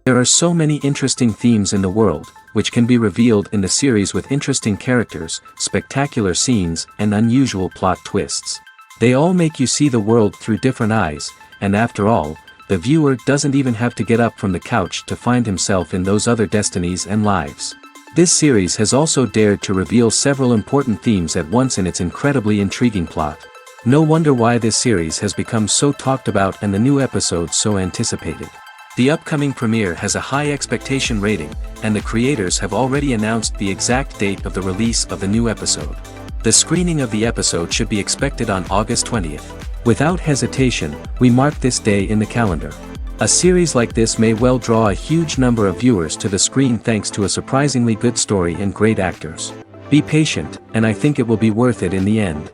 There are so many interesting themes in the world, which can be revealed in the series with interesting characters, spectacular scenes, and unusual plot twists. They all make you see the world through different eyes, and after all, the viewer doesn't even have to get up from the couch to find himself in those other destinies and lives. This series has also dared to reveal several important themes at once in its incredibly intriguing plot. No wonder why this series has become so talked about and the new episodes so anticipated. The upcoming premiere has a high expectation rating, and the creators have already announced the exact date of the release of the new episode. The screening of the episode should be expected on August 20th. Without hesitation, we mark this day in the calendar. A series like this may well draw a huge number of viewers to the screen thanks to a surprisingly good story and great actors. Be patient, and I think it will be worth it in the end.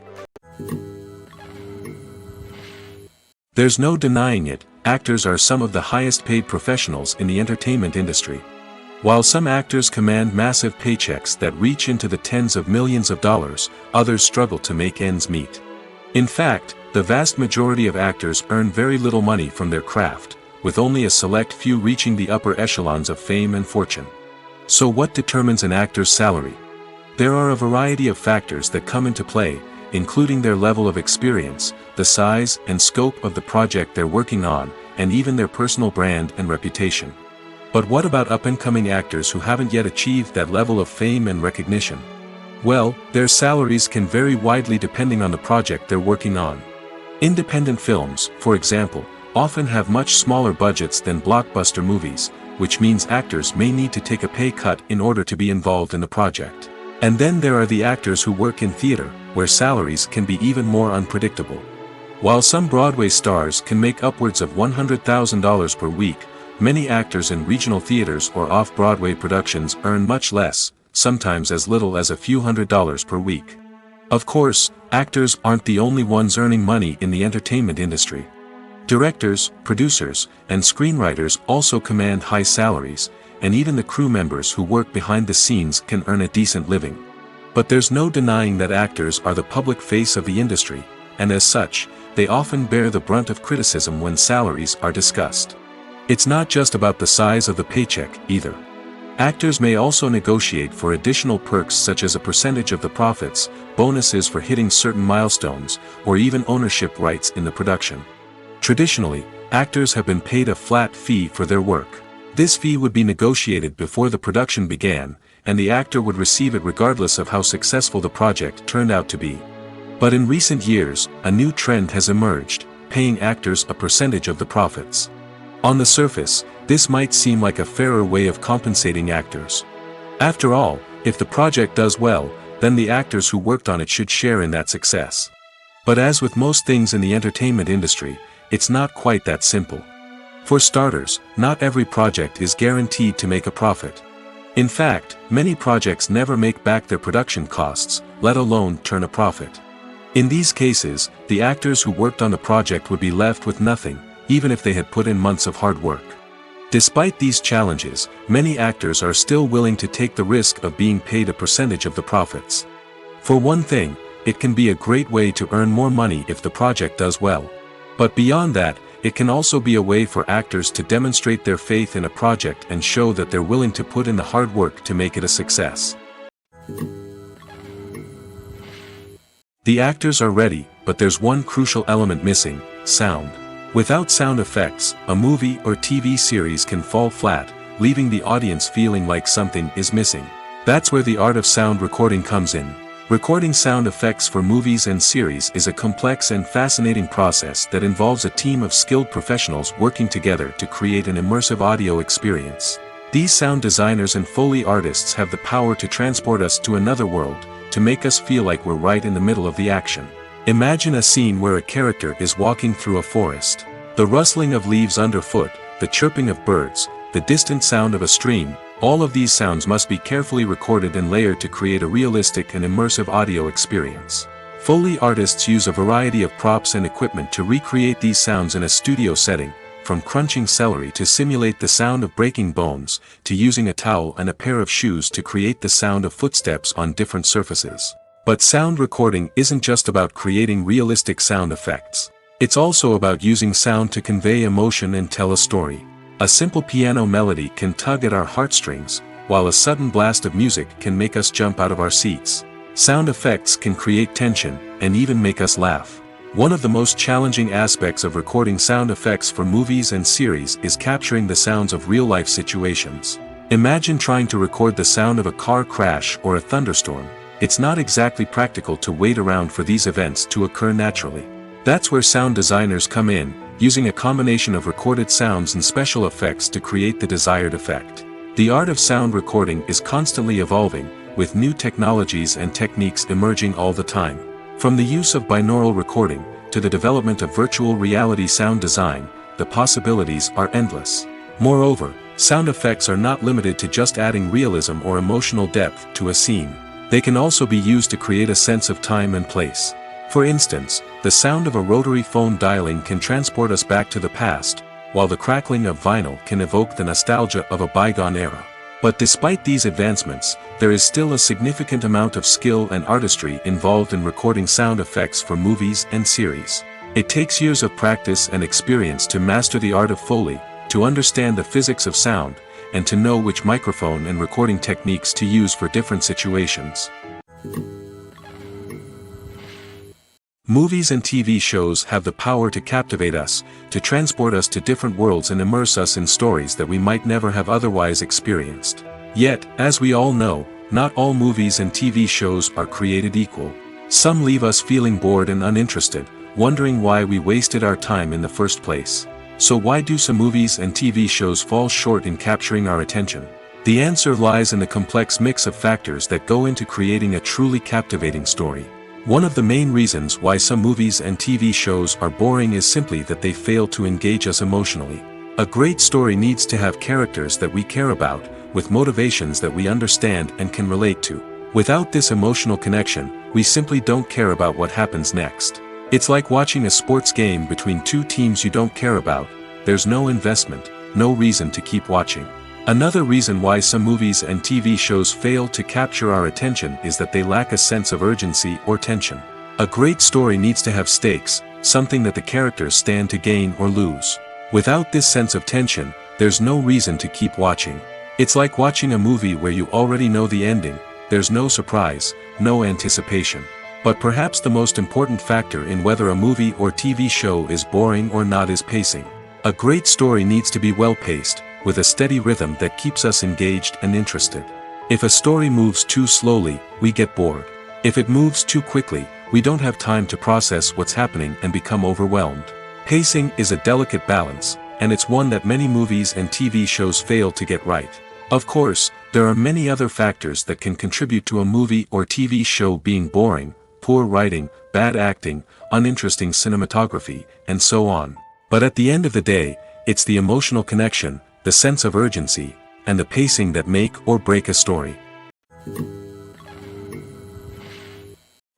There's no denying it, actors are some of the highest paid professionals in the entertainment industry. While some actors command massive paychecks that reach into the tens of millions of dollars, others struggle to make ends meet. In fact, the vast majority of actors earn very little money from their craft, with only a select few reaching the upper echelons of fame and fortune. So what determines an actor's salary? There are a variety of factors that come into play, including their level of experience, the size and scope of the project they're working on, and even their personal brand and reputation. But what about up-and-coming actors who haven't yet achieved that level of fame and recognition? Well, their salaries can vary widely depending on the project they're working on. Independent films, for example, often have much smaller budgets than blockbuster movies, which means actors may need to take a pay cut in order to be involved in the project. And then there are the actors who work in theater, where salaries can be even more unpredictable. While some Broadway stars can make upwards of $100,000 per week, many actors in regional theaters or off-Broadway productions earn much less, sometimes as little as a few $100s per week. Of course, actors aren't the only ones earning money in the entertainment industry. Directors, producers, and screenwriters also command high salaries, and even the crew members who work behind the scenes can earn a decent living. But there's no denying that actors are the public face of the industry, and as such, they often bear the brunt of criticism when salaries are discussed. It's not just about the size of the paycheck, either. Actors may also negotiate for additional perks such as a percentage of the profits, bonuses for hitting certain milestones, or even ownership rights in the production. Traditionally, actors have been paid a flat fee for their work. This fee would be negotiated before the production began, and the actor would receive it regardless of how successful the project turned out to be. But in recent years, a new trend has emerged, paying actors a percentage of the profits. On the surface, this might seem like a fairer way of compensating actors. After all, if the project does well, then the actors who worked on it should share in that success. But as with most things in the entertainment industry, it's not quite that simple. For starters, not every project is guaranteed to make a profit. In fact, many projects never make back their production costs, let alone turn a profit. In these cases, the actors who worked on the project would be left with nothing, even if they had put in months of hard work. Despite these challenges, many actors are still willing to take the risk of being paid a percentage of the profits. For one thing, it can be a great way to earn more money if the project does well. But beyond that, it can also be a way for actors to demonstrate their faith in a project and show that they're willing to put in the hard work to make it a success. The actors are ready, but there's one crucial element missing: sound. Without sound effects, a movie or TV series can fall flat, leaving the audience feeling like something is missing. That's where the art of sound recording comes in. Recording sound effects for movies and series is a complex and fascinating process that involves a team of skilled professionals working together to create an immersive audio experience. These sound designers and Foley artists have the power to transport us to another world, to make us feel like we're right in the middle of the action. Imagine a scene where a character is walking through a forest. The rustling of leaves underfoot, the chirping of birds, the distant sound of a stream, all of these sounds must be carefully recorded and layered to create a realistic and immersive audio experience. Foley artists use a variety of props and equipment to recreate these sounds in a studio setting, from crunching celery to simulate the sound of breaking bones, to using a towel and a pair of shoes to create the sound of footsteps on different surfaces. But sound recording isn't just about creating realistic sound effects. It's also about using sound to convey emotion and tell a story. A simple piano melody can tug at our heartstrings, while a sudden blast of music can make us jump out of our seats. Sound effects can create tension, and even make us laugh. One of the most challenging aspects of recording sound effects for movies and series is capturing the sounds of real-life situations. Imagine trying to record the sound of a car crash or a thunderstorm. It's not exactly practical to wait around for these events to occur naturally. That's where sound designers come in, using a combination of recorded sounds and special effects to create the desired effect. The art of sound recording is constantly evolving, with new technologies and techniques emerging all the time. From the use of binaural recording, to the development of virtual reality sound design, the possibilities are endless. Moreover, sound effects are not limited to just adding realism or emotional depth to a scene. They can also be used to create a sense of time and place. For instance, the sound of a rotary phone dialing can transport us back to the past, while the crackling of vinyl can evoke the nostalgia of a bygone era. But despite these advancements, there is still a significant amount of skill and artistry involved in recording sound effects for movies and series. It takes years of practice and experience to master the art of Foley, to understand the physics of sound, and to know which microphone and recording techniques to use for different situations. Movies and TV shows have the power to captivate us, to transport us to different worlds and immerse us in stories that we might never have otherwise experienced. Yet, as we all know, not all movies and TV shows are created equal. Some leave us feeling bored and uninterested, wondering why we wasted our time in the first place. So why do some movies and TV shows fall short in capturing our attention? The answer lies in the complex mix of factors that go into creating a truly captivating story. One of the main reasons why some movies and TV shows are boring is simply that they fail to engage us emotionally. A great story needs to have characters that we care about, with motivations that we understand and can relate to. Without this emotional connection, we simply don't care about what happens next. It's like watching a sports game between two teams you don't care about. There's no investment, no reason to keep watching. Another reason why some movies and TV shows fail to capture our attention is that they lack a sense of urgency or tension. A great story needs to have stakes, something that the characters stand to gain or lose. Without this sense of tension, there's no reason to keep watching. It's like watching a movie where you already know the ending. There's no surprise, no anticipation. But perhaps the most important factor in whether a movie or TV show is boring or not is pacing. A great story needs to be well-paced, with a steady rhythm that keeps us engaged and interested. If a story moves too slowly, we get bored. If it moves too quickly, we don't have time to process what's happening and become overwhelmed. Pacing is a delicate balance, and it's one that many movies and TV shows fail to get right. Of course, there are many other factors that can contribute to a movie or TV show being boring: poor writing, bad acting, uninteresting cinematography, and so on. But at the end of the day, it's the emotional connection, the sense of urgency, and the pacing that make or break a story.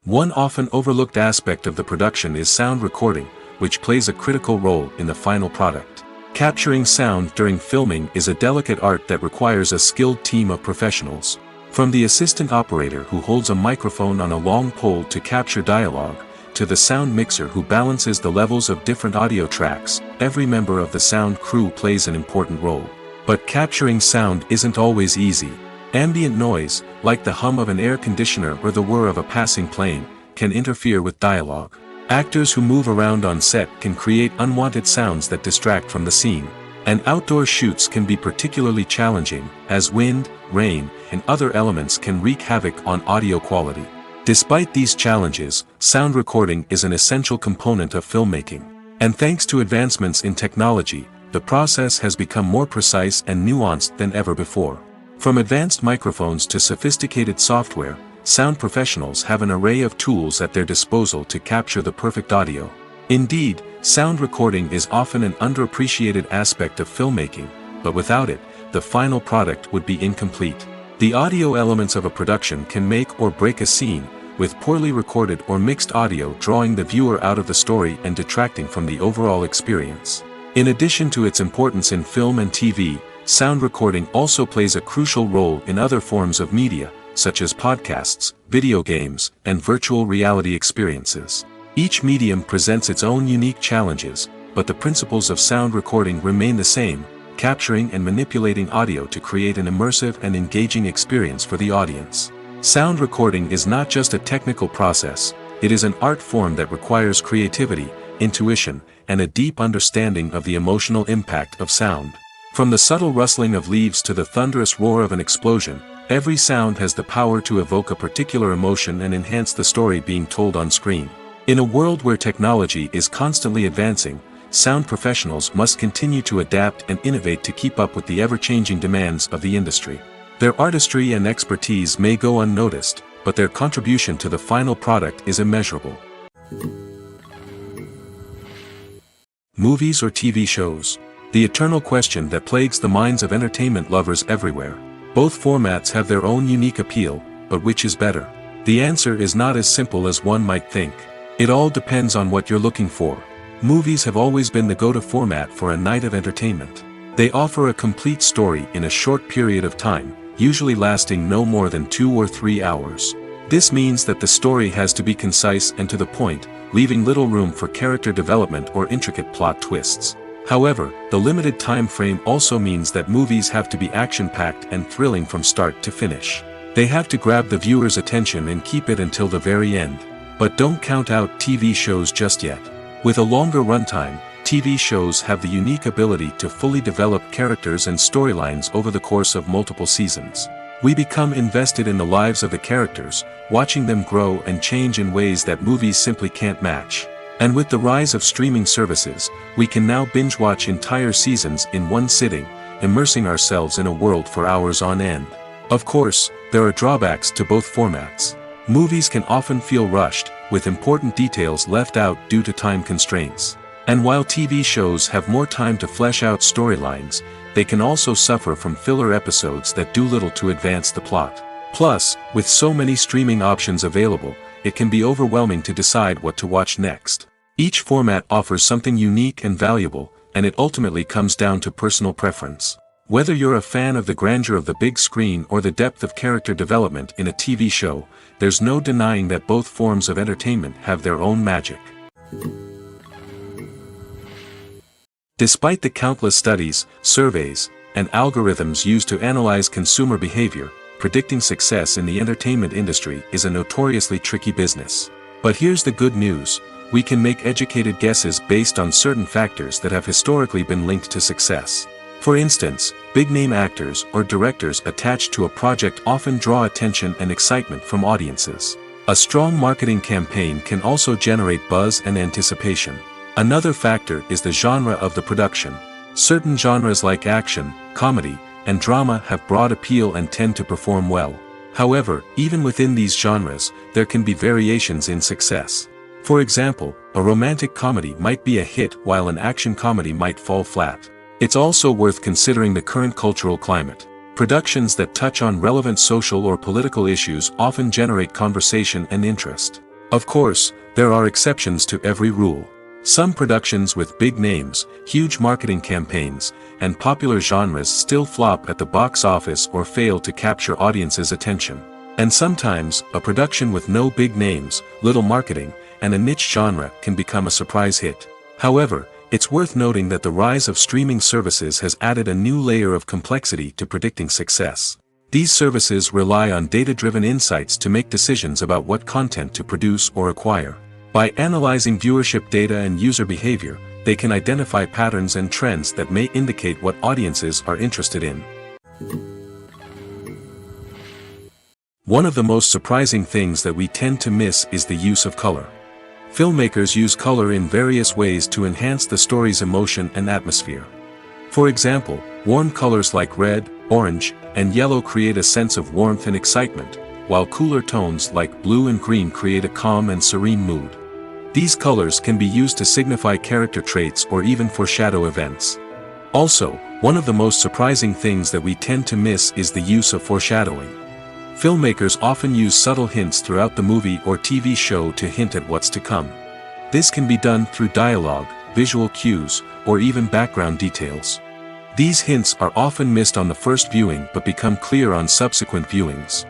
One often overlooked aspect of the production is sound recording, which plays a critical role in the final product. Capturing sound during filming is a delicate art that requires a skilled team of professionals. From the assistant operator who holds a microphone on a long pole to capture dialogue, to the sound mixer who balances the levels of different audio tracks, every member of the sound crew plays an important role. But capturing sound isn't always easy. Ambient noise, like the hum of an air conditioner or the whir of a passing plane, can interfere with dialogue. Actors who move around on set can create unwanted sounds that distract from the scene. And outdoor shoots can be particularly challenging, as wind, rain, and other elements can wreak havoc on audio quality. Despite these challenges, sound recording is an essential component of filmmaking. And thanks to advancements in technology, the process has become more precise and nuanced than ever before. From advanced microphones to sophisticated software, sound professionals have an array of tools at their disposal to capture the perfect audio. Indeed, sound recording is often an underappreciated aspect of filmmaking, but without it, the final product would be incomplete. The audio elements of a production can make or break a scene, with poorly recorded or mixed audio drawing the viewer out of the story and detracting from the overall experience. In addition to its importance in film and TV, sound recording also plays a crucial role in other forms of media, such as podcasts, video games, and virtual reality experiences. Each medium presents its own unique challenges, but the principles of sound recording remain the same: capturing and manipulating audio to create an immersive and engaging experience for the audience. Sound recording is not just a technical process, it is an art form that requires creativity, intuition, and a deep understanding of the emotional impact of sound. From the subtle rustling of leaves to the thunderous roar of an explosion, every sound has the power to evoke a particular emotion and enhance the story being told on screen. In a world where technology is constantly advancing, sound professionals must continue to adapt and innovate to keep up with the ever-changing demands of the industry. Their artistry and expertise may go unnoticed, but their contribution to the final product is immeasurable. Movies or TV shows? The eternal question that plagues the minds of entertainment lovers everywhere. Both formats have their own unique appeal, but which is better? The answer is not as simple as one might think. It all depends on what you're looking for. Movies have always been the go-to format for a night of entertainment. They offer a complete story in a short period of time, usually lasting no more than 2 or 3 hours. This means that the story has to be concise and to the point, leaving little room for character development or intricate plot twists. However, the limited time frame also means that movies have to be action-packed and thrilling from start to finish. They have to grab the viewer's attention and keep it until the very end. But don't count out TV shows just yet. With a longer runtime, TV shows have the unique ability to fully develop characters and storylines over the course of multiple seasons. We become invested in the lives of the characters, watching them grow and change in ways that movies simply can't match. And with the rise of streaming services, we can now binge-watch entire seasons in one sitting, immersing ourselves in a world for hours on end. Of course, there are drawbacks to both formats. Movies can often feel rushed, with important details left out due to time constraints. And while TV shows have more time to flesh out storylines, they can also suffer from filler episodes that do little to advance the plot. Plus, with so many streaming options available, it can be overwhelming to decide what to watch next. Each format offers something unique and valuable, and it ultimately comes down to personal preference. Whether you're a fan of the grandeur of the big screen or the depth of character development in a TV show, there's no denying that both forms of entertainment have their own magic. Despite the countless studies, surveys, and algorithms used to analyze consumer behavior, predicting success in the entertainment industry is a notoriously tricky business. But here's the good news. We can make educated guesses based on certain factors that have historically been linked to success. For instance, big-name actors or directors attached to a project often draw attention and excitement from audiences. A strong marketing campaign can also generate buzz and anticipation. Another factor is the genre of the production. Certain genres like action, comedy, and drama have broad appeal and tend to perform well. However, even within these genres, there can be variations in success. For example, a romantic comedy might be a hit while an action comedy might fall flat. It's also worth considering the current cultural climate. Productions that touch on relevant social or political issues often generate conversation and interest. Of course, there are exceptions to every rule. Some productions with big names, huge marketing campaigns, and popular genres still flop at the box office or fail to capture audiences' attention. And sometimes, a production with no big names, little marketing, and a niche genre can become a surprise hit. However, it's worth noting that the rise of streaming services has added a new layer of complexity to predicting success. These services rely on data-driven insights to make decisions about what content to produce or acquire. By analyzing viewership data and user behavior, they can identify patterns and trends that may indicate what audiences are interested in. One of the most surprising things that we tend to miss is the use of color. Filmmakers use color in various ways to enhance the story's emotion and atmosphere. For example, warm colors like red, orange, and yellow create a sense of warmth and excitement, while cooler tones like blue and green create a calm and serene mood. These colors can be used to signify character traits or even foreshadow events. Also, one of the most surprising things that we tend to miss is the use of foreshadowing. Filmmakers often use subtle hints throughout the movie or TV show to hint at what's to come. This can be done through dialogue, visual cues, or even background details. These hints are often missed on the first viewing but become clear on subsequent viewings.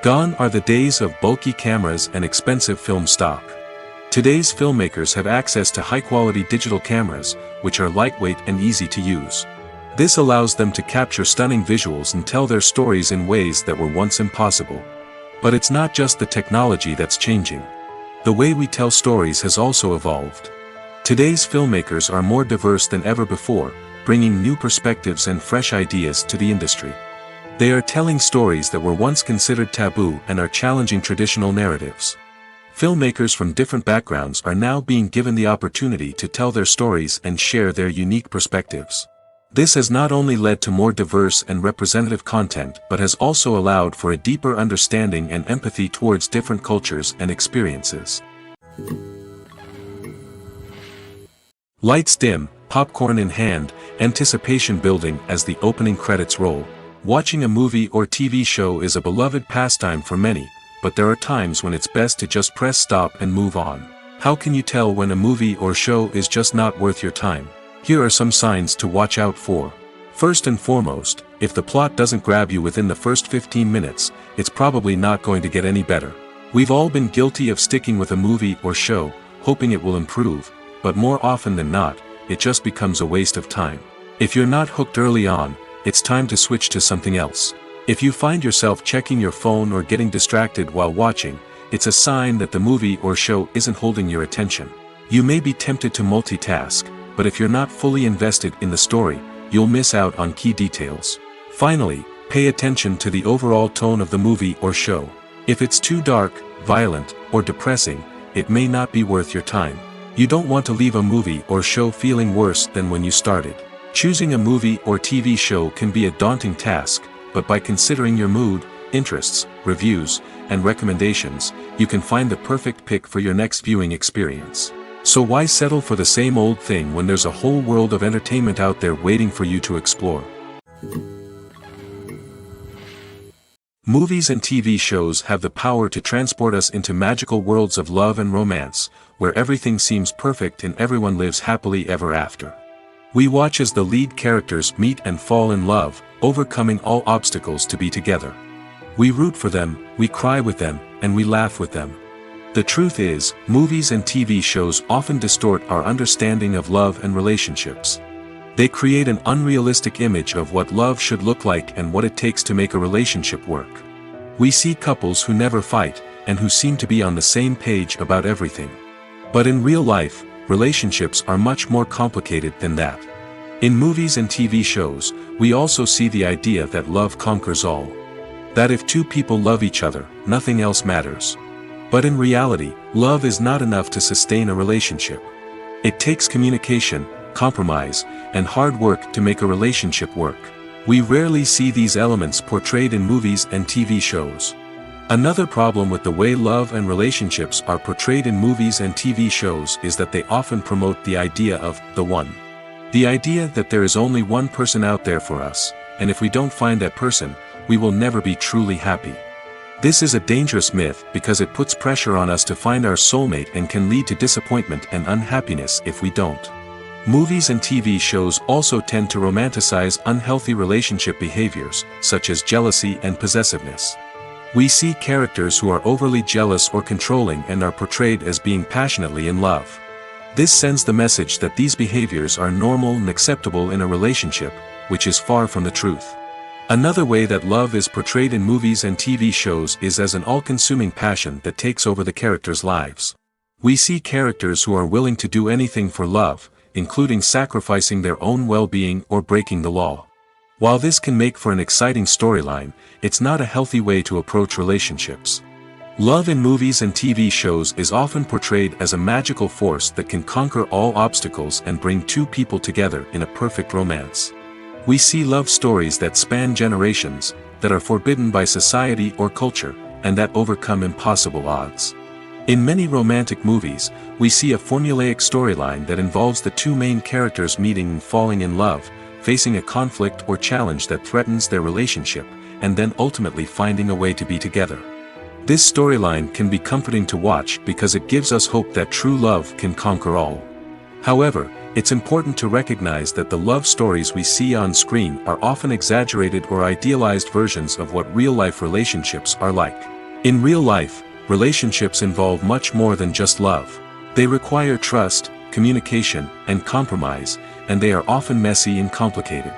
Gone are the days of bulky cameras and expensive film stock. Today's filmmakers have access to high-quality digital cameras, which are lightweight and easy to use. This allows them to capture stunning visuals and tell their stories in ways that were once impossible. But it's not just the technology that's changing. The way we tell stories has also evolved. Today's filmmakers are more diverse than ever before, bringing new perspectives and fresh ideas to the industry. They are telling stories that were once considered taboo and are challenging traditional narratives. Filmmakers from different backgrounds are now being given the opportunity to tell their stories and share their unique perspectives. This has not only led to more diverse and representative content but has also allowed for a deeper understanding and empathy towards different cultures and experiences. Lights dim, popcorn in hand, anticipation building as the opening credits roll. Watching a movie or TV show is a beloved pastime for many, but there are times when it's best to just press stop and move on. How can you tell when a movie or show is just not worth your time? Here are some signs to watch out for. First and foremost, if the plot doesn't grab you within the first 15 minutes, it's probably not going to get any better. We've all been guilty of sticking with a movie or show, hoping it will improve, but more often than not, it just becomes a waste of time. If you're not hooked early on, it's time to switch to something else. If you find yourself checking your phone or getting distracted while watching, it's a sign that the movie or show isn't holding your attention. You may be tempted to multitask, but if you're not fully invested in the story, you'll miss out on key details. Finally, pay attention to the overall tone of the movie or show. If it's too dark, violent, or depressing, it may not be worth your time. You don't want to leave a movie or show feeling worse than when you started. Choosing a movie or TV show can be a daunting task, but by considering your mood, interests, reviews, and recommendations, you can find the perfect pick for your next viewing experience. So why settle for the same old thing when there's a whole world of entertainment out there waiting for you to explore? Movies and TV shows have the power to transport us into magical worlds of love and romance, where everything seems perfect and everyone lives happily ever after. We watch as the lead characters meet and fall in love, overcoming all obstacles to be together. We root for them, we cry with them, and we laugh with them. The truth is, movies and TV shows often distort our understanding of love and relationships. They create an unrealistic image of what love should look like and what it takes to make a relationship work. We see couples who never fight, and who seem to be on the same page about everything. But in real life, relationships are much more complicated than that. In movies and TV shows, we also see the idea that love conquers all. That if two people love each other, nothing else matters. But in reality, love is not enough to sustain a relationship. It takes communication, compromise, and hard work to make a relationship work. We rarely see these elements portrayed in movies and TV shows. Another problem with the way love and relationships are portrayed in movies and TV shows is that they often promote the idea of the one. The idea that there is only one person out there for us, and if we don't find that person, we will never be truly happy. This is a dangerous myth because it puts pressure on us to find our soulmate and can lead to disappointment and unhappiness if we don't. Movies and TV shows also tend to romanticize unhealthy relationship behaviors, such as jealousy and possessiveness. We see characters who are overly jealous or controlling and are portrayed as being passionately in love. This sends the message that these behaviors are normal and acceptable in a relationship, which is far from the truth. Another way that love is portrayed in movies and TV shows is as an all-consuming passion that takes over the characters' lives. We see characters who are willing to do anything for love, including sacrificing their own well-being or breaking the law. While this can make for an exciting storyline, it's not a healthy way to approach relationships. Love in movies and TV shows is often portrayed as a magical force that can conquer all obstacles and bring two people together in a perfect romance. We see love stories that span generations, that are forbidden by society or culture, and that overcome impossible odds. In many romantic movies, we see a formulaic storyline that involves the two main characters meeting and falling in love, facing a conflict or challenge that threatens their relationship, and then ultimately finding a way to be together. This storyline can be comforting to watch because it gives us hope that true love can conquer all. However, it's important to recognize that the love stories we see on screen are often exaggerated or idealized versions of what real-life relationships are like. In real life, relationships involve much more than just love. They require trust, communication, and compromise, and they are often messy and complicated.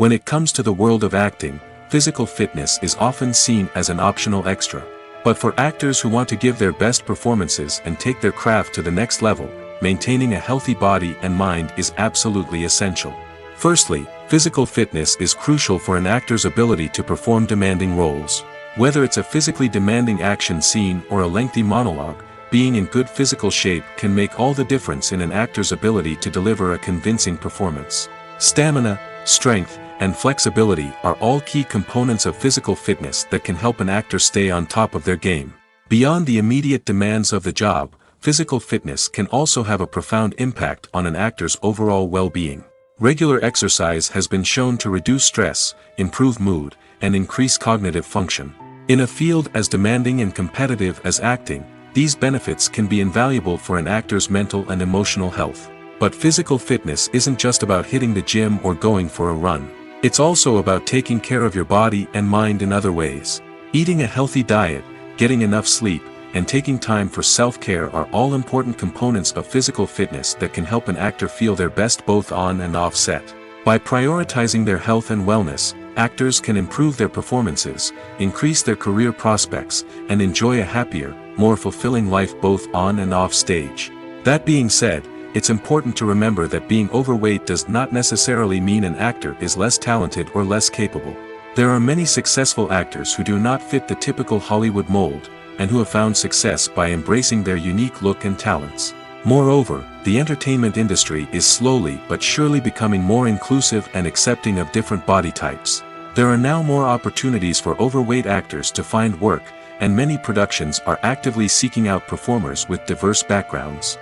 When it comes to the world of acting, physical fitness is often seen as an optional extra. But for actors who want to give their best performances and take their craft to the next level, maintaining a healthy body and mind is absolutely essential. Firstly, physical fitness is crucial for an actor's ability to perform demanding roles. Whether it's a physically demanding action scene or a lengthy monologue, being in good physical shape can make all the difference in an actor's ability to deliver a convincing performance. Stamina, strength, and flexibility are all key components of physical fitness that can help an actor stay on top of their game. Beyond the immediate demands of the job, physical fitness can also have a profound impact on an actor's overall well-being. Regular exercise has been shown to reduce stress, improve mood, and increase cognitive function. In a field as demanding and competitive as acting, these benefits can be invaluable for an actor's mental and emotional health. But physical fitness isn't just about hitting the gym or going for a run. It's also about taking care of your body and mind in other ways. Eating a healthy diet, getting enough sleep, and taking time for self-care are all important components of physical fitness that can help an actor feel their best both on and off set. By prioritizing their health and wellness, actors can improve their performances, increase their career prospects, and enjoy a happier, more fulfilling life both on and off stage. That being said, it's important to remember that being overweight does not necessarily mean an actor is less talented or less capable. There are many successful actors who do not fit the typical Hollywood mold, and who have found success by embracing their unique look and talents. Moreover, the entertainment industry is slowly but surely becoming more inclusive and accepting of different body types. There are now more opportunities for overweight actors to find work, and many productions are actively seeking out performers with diverse backgrounds.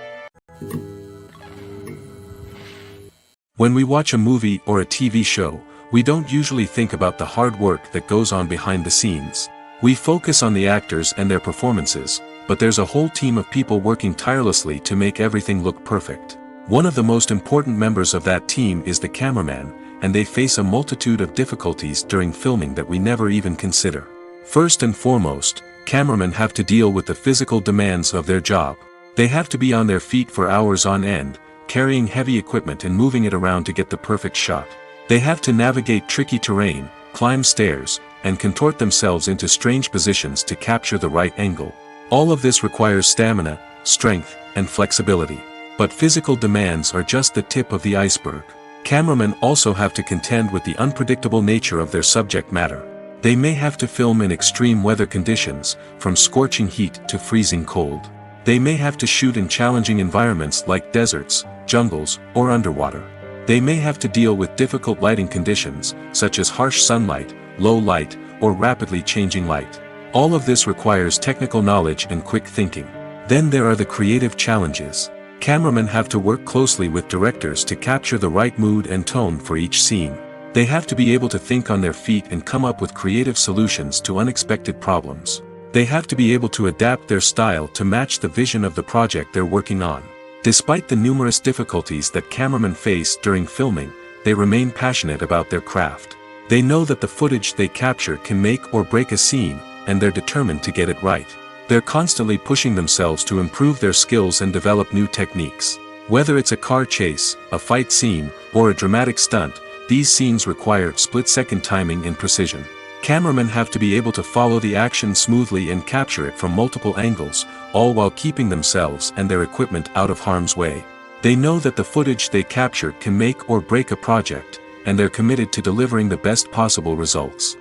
When we watch a movie or a TV show, we don't usually think about the hard work that goes on behind the scenes. We focus on the actors and their performances, but there's a whole team of people working tirelessly to make everything look perfect. One of the most important members of that team is the cameraman, and they face a multitude of difficulties during filming that we never even consider. First and foremost, cameramen have to deal with the physical demands of their job. They have to be on their feet for hours on end, carrying heavy equipment and moving it around to get the perfect shot. They have to navigate tricky terrain, climb stairs, and contort themselves into strange positions to capture the right angle. All of this requires stamina, strength, and flexibility. But physical demands are just the tip of the iceberg. Cameramen also have to contend with the unpredictable nature of their subject matter. They may have to film in extreme weather conditions, from scorching heat to freezing cold. They may have to shoot in challenging environments like deserts, jungles, or underwater. They may have to deal with difficult lighting conditions, such as harsh sunlight, low light, or rapidly changing light. All of this requires technical knowledge and quick thinking. Then there are the creative challenges. Cameramen have to work closely with directors to capture the right mood and tone for each scene. They have to be able to think on their feet and come up with creative solutions to unexpected problems. They have to be able to adapt their style to match the vision of the project they're working on. Despite the numerous difficulties that cameramen face during filming, they remain passionate about their craft. They know that the footage they capture can make or break a scene, and they're determined to get it right. They're constantly pushing themselves to improve their skills and develop new techniques. Whether it's a car chase, a fight scene, or a dramatic stunt, these scenes require split-second timing and precision. Cameramen have to be able to follow the action smoothly and capture it from multiple angles, all while keeping themselves and their equipment out of harm's way. They know that the footage they capture can make or break a project, and they're committed to delivering the best possible results.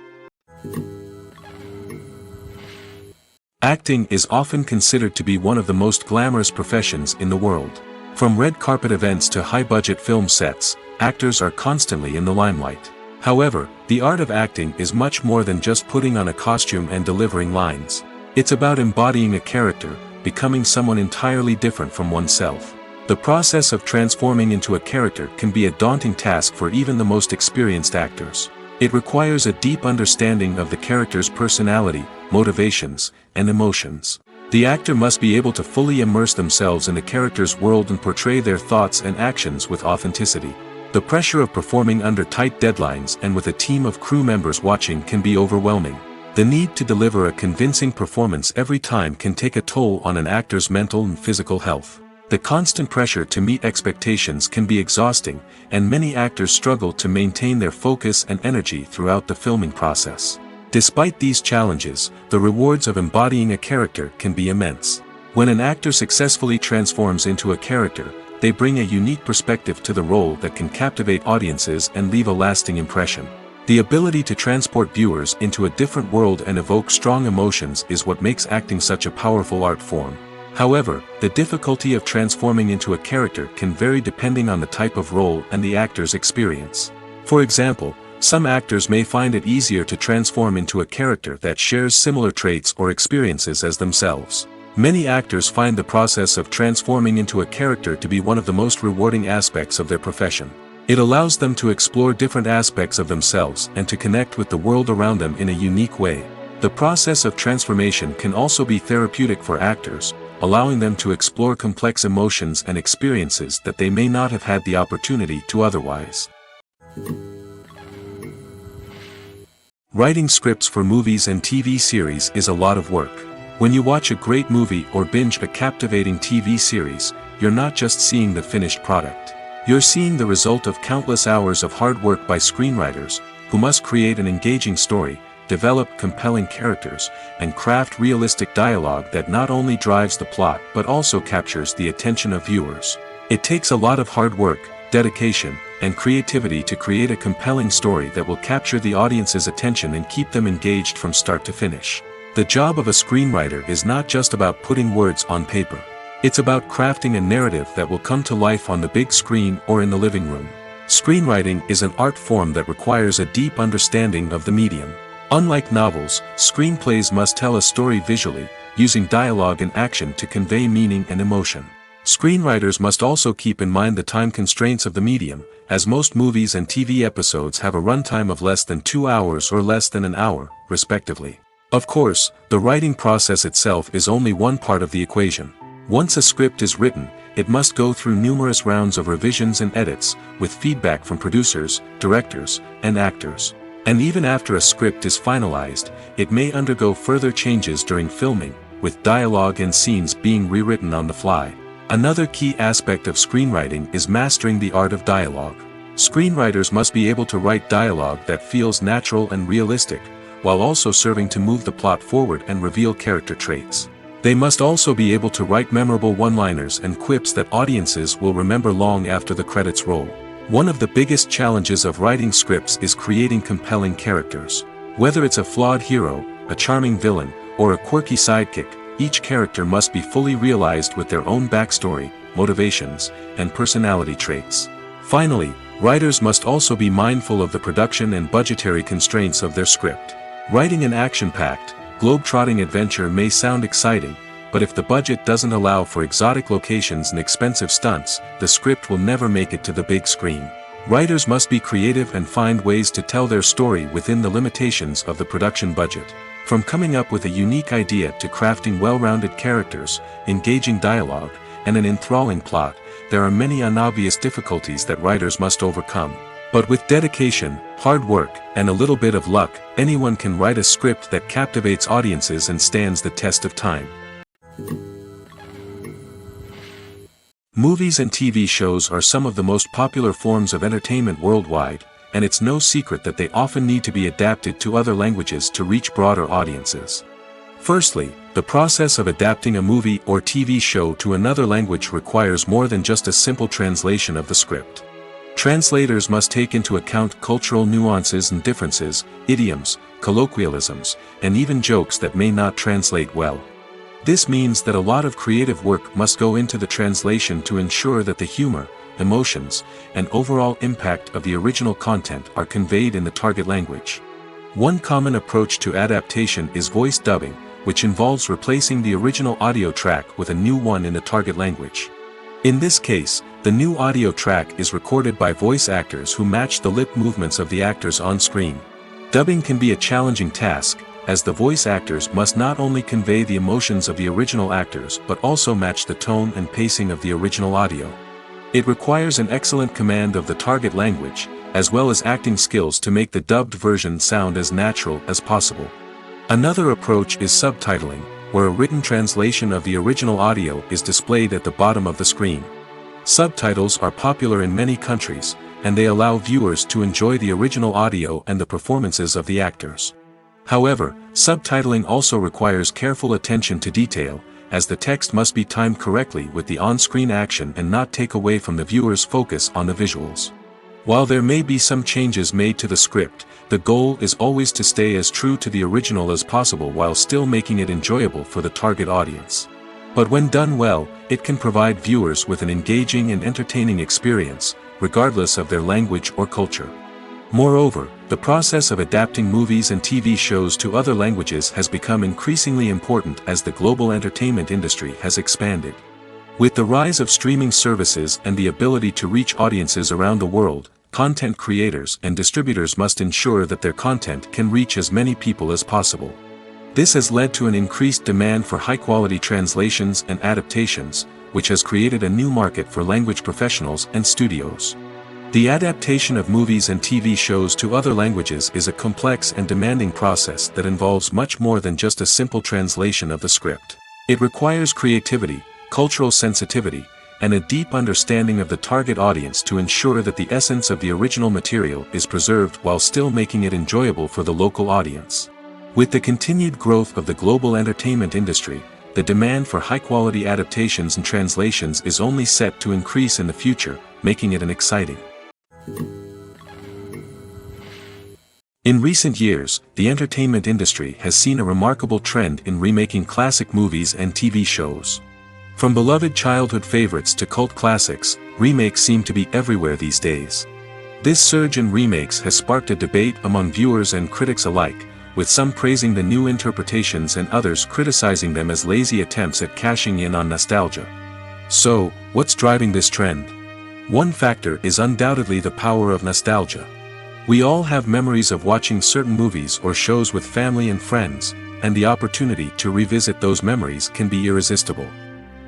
Acting is often considered to be one of the most glamorous professions in the world. From red carpet events to high-budget film sets, actors are constantly in the limelight. However, the art of acting is much more than just putting on a costume and delivering lines. It's about embodying a character, becoming someone entirely different from oneself. The process of transforming into a character can be a daunting task for even the most experienced actors. It requires a deep understanding of the character's personality, motivations, and emotions. The actor must be able to fully immerse themselves in the character's world and portray their thoughts and actions with authenticity. The pressure of performing under tight deadlines and with a team of crew members watching can be overwhelming. The need to deliver a convincing performance every time can take a toll on an actor's mental and physical health. The constant pressure to meet expectations can be exhausting, and many actors struggle to maintain their focus and energy throughout the filming process. Despite these challenges, the rewards of embodying a character can be immense. When an actor successfully transforms into a character, they bring a unique perspective to the role that can captivate audiences and leave a lasting impression. The ability to transport viewers into a different world and evoke strong emotions is what makes acting such a powerful art form. However, the difficulty of transforming into a character can vary depending on the type of role and the actor's experience. For example, some actors may find it easier to transform into a character that shares similar traits or experiences as themselves. Many actors find the process of transforming into a character to be one of the most rewarding aspects of their profession. It allows them to explore different aspects of themselves and to connect with the world around them in a unique way. The process of transformation can also be therapeutic for actors, allowing them to explore complex emotions and experiences that they may not have had the opportunity to otherwise. Writing scripts for movies and TV series is a lot of work. When you watch a great movie or binge a captivating TV series, you're not just seeing the finished product. You're seeing the result of countless hours of hard work by screenwriters, who must create an engaging story, develop compelling characters, and craft realistic dialogue that not only drives the plot but also captures the attention of viewers. It takes a lot of hard work, dedication, and creativity to create a compelling story that will capture the audience's attention and keep them engaged from start to finish. The job of a screenwriter is not just about putting words on paper. It's about crafting a narrative that will come to life on the big screen or in the living room. Screenwriting is an art form that requires a deep understanding of the medium. Unlike novels, screenplays must tell a story visually, using dialogue and action to convey meaning and emotion. Screenwriters must also keep in mind the time constraints of the medium, as most movies and TV episodes have a runtime of less than 2 hours or less than an hour, respectively. Of course, the writing process itself is only one part of the equation. Once a script is written, it must go through numerous rounds of revisions and edits, with feedback from producers, directors, and actors. And even after a script is finalized, it may undergo further changes during filming, with dialogue and scenes being rewritten on the fly. Another key aspect of screenwriting is mastering the art of dialogue. Screenwriters must be able to write dialogue that feels natural and realistic, while also serving to move the plot forward and reveal character traits. They must also be able to write memorable one-liners and quips that audiences will remember long after the credits roll. One of the biggest challenges of writing scripts is creating compelling characters. Whether it's a flawed hero, a charming villain, or a quirky sidekick, each character must be fully realized with their own backstory, motivations, and personality traits. Finally, writers must also be mindful of the production and budgetary constraints of their script. Writing an action-packed, globe-trotting adventure may sound exciting, but if the budget doesn't allow for exotic locations and expensive stunts, the script will never make it to the big screen. Writers must be creative and find ways to tell their story within the limitations of the production budget. From coming up with a unique idea to crafting well-rounded characters, engaging dialogue, and an enthralling plot, there are many unobvious difficulties that writers must overcome. But with dedication, hard work, and a little bit of luck, anyone can write a script that captivates audiences and stands the test of time. Movies and TV shows are some of the most popular forms of entertainment worldwide, and it's no secret that they often need to be adapted to other languages to reach broader audiences. Firstly, the process of adapting a movie or TV show to another language requires more than just a simple translation of the script. Translators must take into account cultural nuances and differences, idioms, colloquialisms, and even jokes that may not translate well. This means that a lot of creative work must go into the translation to ensure that the humor, emotions, and overall impact of the original content are conveyed in the target language. One common approach to adaptation is voice dubbing, which involves replacing the original audio track with a new one in the target language. In this case, the new audio track is recorded by voice actors who match the lip movements of the actors on screen. Dubbing can be a challenging task, as the voice actors must not only convey the emotions of the original actors but also match the tone and pacing of the original audio. It requires an excellent command of the target language, as well as acting skills to make the dubbed version sound as natural as possible. Another approach is subtitling, where a written translation of the original audio is displayed at the bottom of the screen. Subtitles are popular in many countries, and they allow viewers to enjoy the original audio and the performances of the actors. However, subtitling also requires careful attention to detail, as the text must be timed correctly with the on-screen action and not take away from the viewer's focus on the visuals. While there may be some changes made to the script, the goal is always to stay as true to the original as possible while still making it enjoyable for the target audience. But when done well, it can provide viewers with an engaging and entertaining experience, regardless of their language or culture. Moreover, the process of adapting movies and TV shows to other languages has become increasingly important as the global entertainment industry has expanded. With the rise of streaming services and the ability to reach audiences around the world, content creators and distributors must ensure that their content can reach as many people as possible. This has led to an increased demand for high-quality translations and adaptations, which has created a new market for language professionals and studios. The adaptation of movies and TV shows to other languages is a complex and demanding process that involves much more than just a simple translation of the script. It requires creativity, cultural sensitivity, and a deep understanding of the target audience to ensure that the essence of the original material is preserved while still making it enjoyable for the local audience. With the continued growth of the global entertainment industry, the demand for high-quality adaptations and translations is only set to increase in the future, making it an exciting. In recent years, the entertainment industry has seen a remarkable trend in remaking classic movies and TV shows. From beloved childhood favorites to cult classics, remakes seem to be everywhere these days. This surge in remakes has sparked a debate among viewers and critics alike, with some praising the new interpretations and others criticizing them as lazy attempts at cashing in on nostalgia. So, what's driving this trend? One factor is undoubtedly the power of nostalgia. We all have memories of watching certain movies or shows with family and friends, and the opportunity to revisit those memories can be irresistible.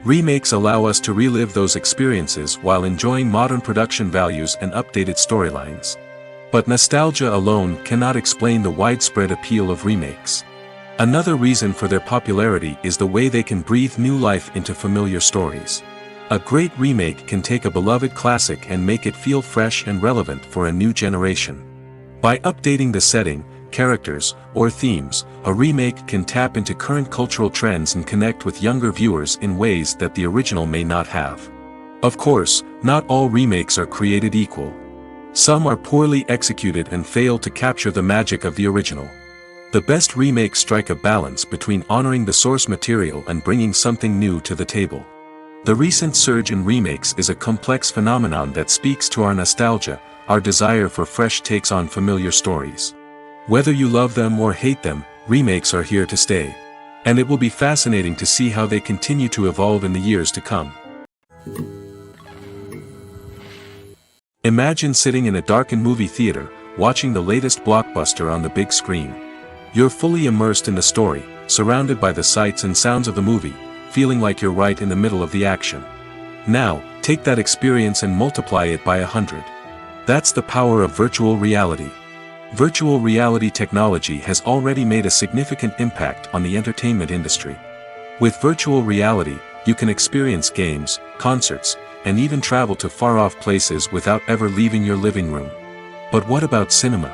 Remakes allow us to relive those experiences while enjoying modern production values and updated storylines. But nostalgia alone cannot explain the widespread appeal of remakes. Another reason for their popularity is the way they can breathe new life into familiar stories. A great remake can take a beloved classic and make it feel fresh and relevant for a new generation. By updating the setting, characters, or themes, a remake can tap into current cultural trends and connect with younger viewers in ways that the original may not have. Of course, not all remakes are created equal. Some are poorly executed and fail to capture the magic of the original. The best remakes strike a balance between honoring the source material and bringing something new to the table. The recent surge in remakes is a complex phenomenon that speaks to our nostalgia, our desire for fresh takes on familiar stories. Whether you love them or hate them, remakes are here to stay. And it will be fascinating to see how they continue to evolve in the years to come. Imagine sitting in a darkened movie theater, watching the latest blockbuster on the big screen. You're fully immersed in the story, surrounded by the sights and sounds of the movie, feeling like you're right in the middle of the action. Now, take that experience and multiply it by 100. That's the power of virtual reality. Virtual reality technology has already made a significant impact on the entertainment industry. With virtual reality, you can experience games, concerts, and even travel to far-off places without ever leaving your living room. But what about cinema?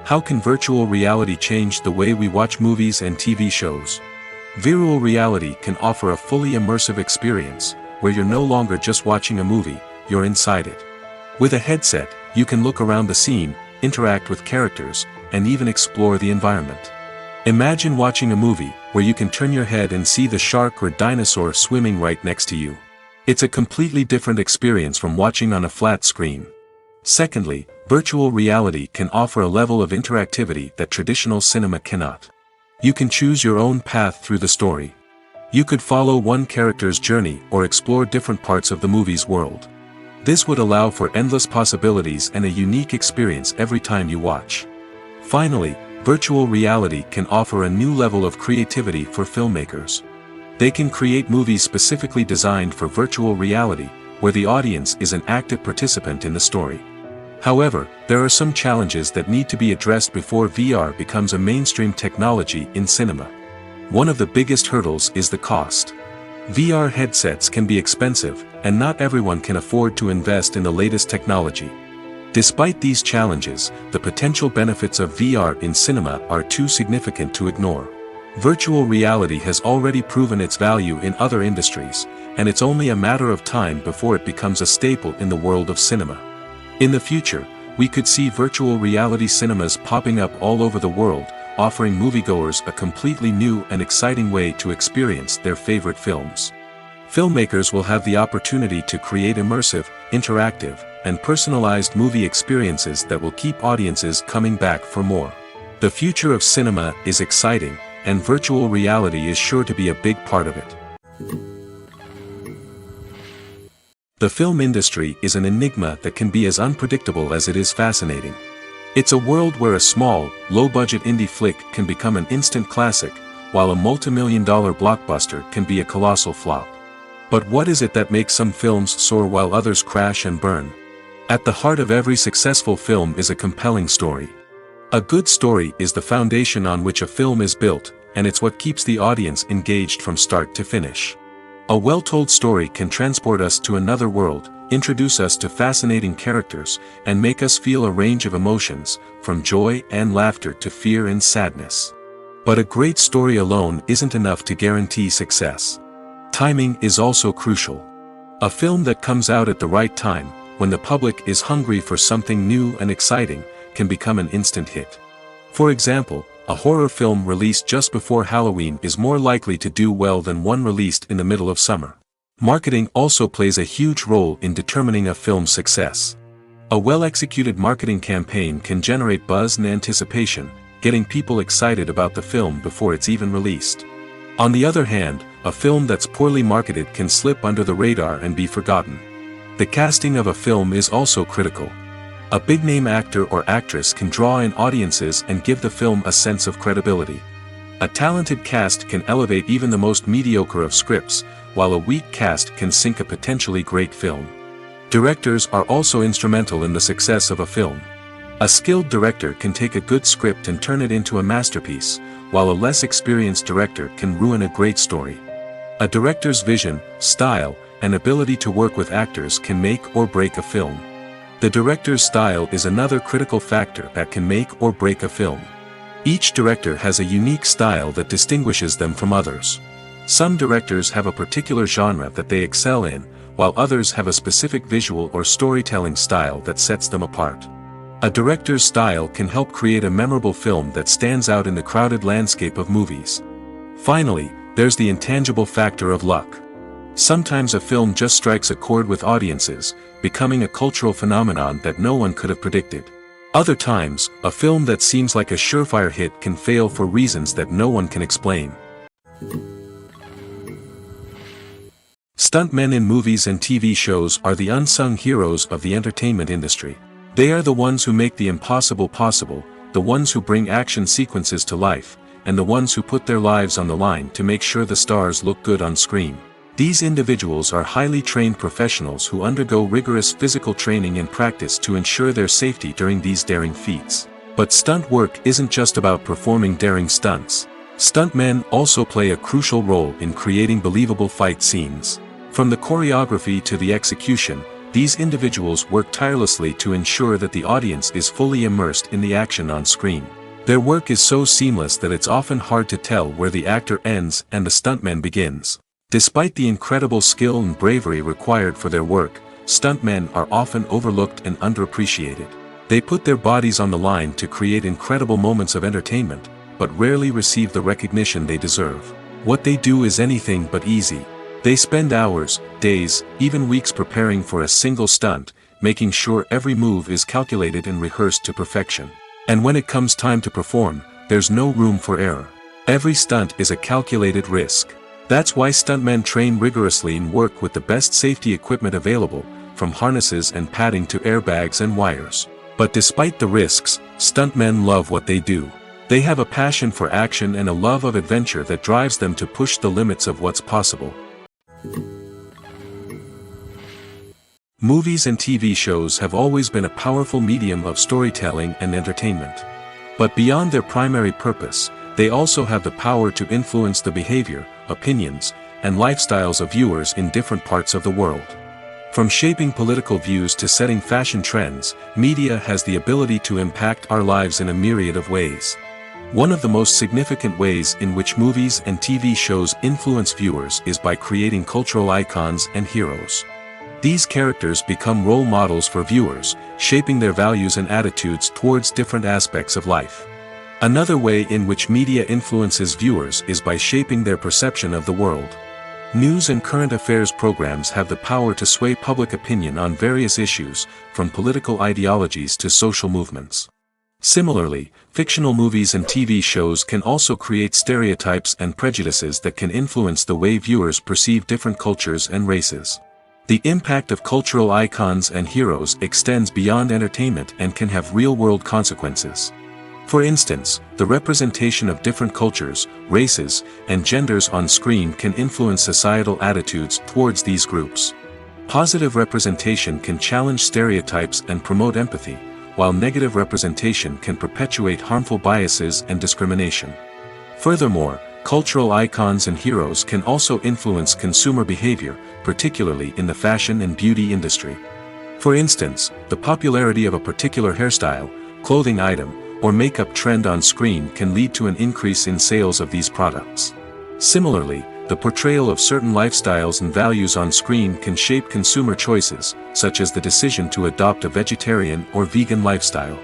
How can virtual reality change the way we watch movies and TV shows? Virtual reality can offer a fully immersive experience, where you're no longer just watching a movie, you're inside it. With a headset, you can look around the scene, interact with characters, and even explore the environment. Imagine watching a movie, where you can turn your head and see the shark or dinosaur swimming right next to you. It's a completely different experience from watching on a flat screen. Secondly, virtual reality can offer a level of interactivity that traditional cinema cannot. You can choose your own path through the story. You could follow one character's journey or explore different parts of the movie's world. This would allow for endless possibilities and a unique experience every time you watch. Finally, virtual reality can offer a new level of creativity for filmmakers. They can create movies specifically designed for virtual reality, where the audience is an active participant in the story. However, there are some challenges that need to be addressed before VR becomes a mainstream technology in cinema. One of the biggest hurdles is the cost. VR headsets can be expensive, and not everyone can afford to invest in the latest technology. Despite these challenges, the potential benefits of VR in cinema are too significant to ignore. Virtual reality has already proven its value in other industries, and it's only a matter of time before it becomes a staple in the world of cinema. In the future, we could see virtual reality cinemas popping up all over the world, offering moviegoers a completely new and exciting way to experience their favorite films. Filmmakers will have the opportunity to create immersive, interactive, and personalized movie experiences that will keep audiences coming back for more. The future of cinema is exciting, and virtual reality is sure to be a big part of it. The film industry is an enigma that can be as unpredictable as it is fascinating. It's a world where a small, low-budget indie flick can become an instant classic, while a multi-million-dollar blockbuster can be a colossal flop. But what is it that makes some films soar while others crash and burn? At the heart of every successful film is a compelling story. A good story is the foundation on which a film is built, and it's what keeps the audience engaged from start to finish. A well-told story can transport us to another world, introduce us to fascinating characters, and make us feel a range of emotions, from joy and laughter to fear and sadness. But a great story alone isn't enough to guarantee success. Timing is also crucial. A film that comes out at the right time, when the public is hungry for something new and exciting, can become an instant hit. For example, a horror film released just before Halloween is more likely to do well than one released in the middle of summer. Marketing also plays a huge role in determining a film's success. A well-executed marketing campaign can generate buzz and anticipation, getting people excited about the film before it's even released. On the other hand, a film that's poorly marketed can slip under the radar and be forgotten. The casting of a film is also critical. A big-name actor or actress can draw in audiences and give the film a sense of credibility. A talented cast can elevate even the most mediocre of scripts, while a weak cast can sink a potentially great film. Directors are also instrumental in the success of a film. A skilled director can take a good script and turn it into a masterpiece, while a less experienced director can ruin a great story. A director's vision, style, and ability to work with actors can make or break a film. The director's style is another critical factor that can make or break a film. Each director has a unique style that distinguishes them from others. Some directors have a particular genre that they excel in, while others have a specific visual or storytelling style that sets them apart. A director's style can help create a memorable film that stands out in the crowded landscape of movies. Finally, there's the intangible factor of luck. Sometimes a film just strikes a chord with audiences, becoming a cultural phenomenon that no one could have predicted. Other times, a film that seems like a surefire hit can fail for reasons that no one can explain. Stuntmen in movies and TV shows are the unsung heroes of the entertainment industry. They are the ones who make the impossible possible, the ones who bring action sequences to life, and the ones who put their lives on the line to make sure the stars look good on screen. These individuals are highly trained professionals who undergo rigorous physical training and practice to ensure their safety during these daring feats. But stunt work isn't just about performing daring stunts. Stuntmen also play a crucial role in creating believable fight scenes. From the choreography to the execution, these individuals work tirelessly to ensure that the audience is fully immersed in the action on screen. Their work is so seamless that it's often hard to tell where the actor ends and the stuntman begins. Despite the incredible skill and bravery required for their work, stuntmen are often overlooked and underappreciated. They put their bodies on the line to create incredible moments of entertainment, but rarely receive the recognition they deserve. What they do is anything but easy. They spend hours, days, even weeks preparing for a single stunt, making sure every move is calculated and rehearsed to perfection. And when it comes time to perform, there's no room for error. Every stunt is a calculated risk. That's why stuntmen train rigorously and work with the best safety equipment available, from harnesses and padding to airbags and wires. But despite the risks, stuntmen love what they do. They have a passion for action and a love of adventure that drives them to push the limits of what's possible. Movies and TV shows have always been a powerful medium of storytelling and entertainment. But beyond their primary purpose, they also have the power to influence the behavior, opinions, and lifestyles of viewers in different parts of the world. From shaping political views to setting fashion trends, media has the ability to impact our lives in a myriad of ways. One of the most significant ways in which movies and TV shows influence viewers is by creating cultural icons and heroes. These characters become role models for viewers, shaping their values and attitudes towards different aspects of life. Another way in which media influences viewers is by shaping their perception of the world. News and current affairs programs have the power to sway public opinion on various issues, from political ideologies to social movements. Similarly, fictional movies and TV shows can also create stereotypes and prejudices that can influence the way viewers perceive different cultures and races. The impact of cultural icons and heroes extends beyond entertainment and can have real-world consequences. For instance, the representation of different cultures, races, and genders on screen can influence societal attitudes towards these groups. Positive representation can challenge stereotypes and promote empathy, while negative representation can perpetuate harmful biases and discrimination. Furthermore, cultural icons and heroes can also influence consumer behavior, particularly in the fashion and beauty industry. For instance, the popularity of a particular hairstyle, clothing item, or makeup trend on screen can lead to an increase in sales of these products. Similarly, the portrayal of certain lifestyles and values on screen can shape consumer choices, such as the decision to adopt a vegetarian or vegan lifestyle.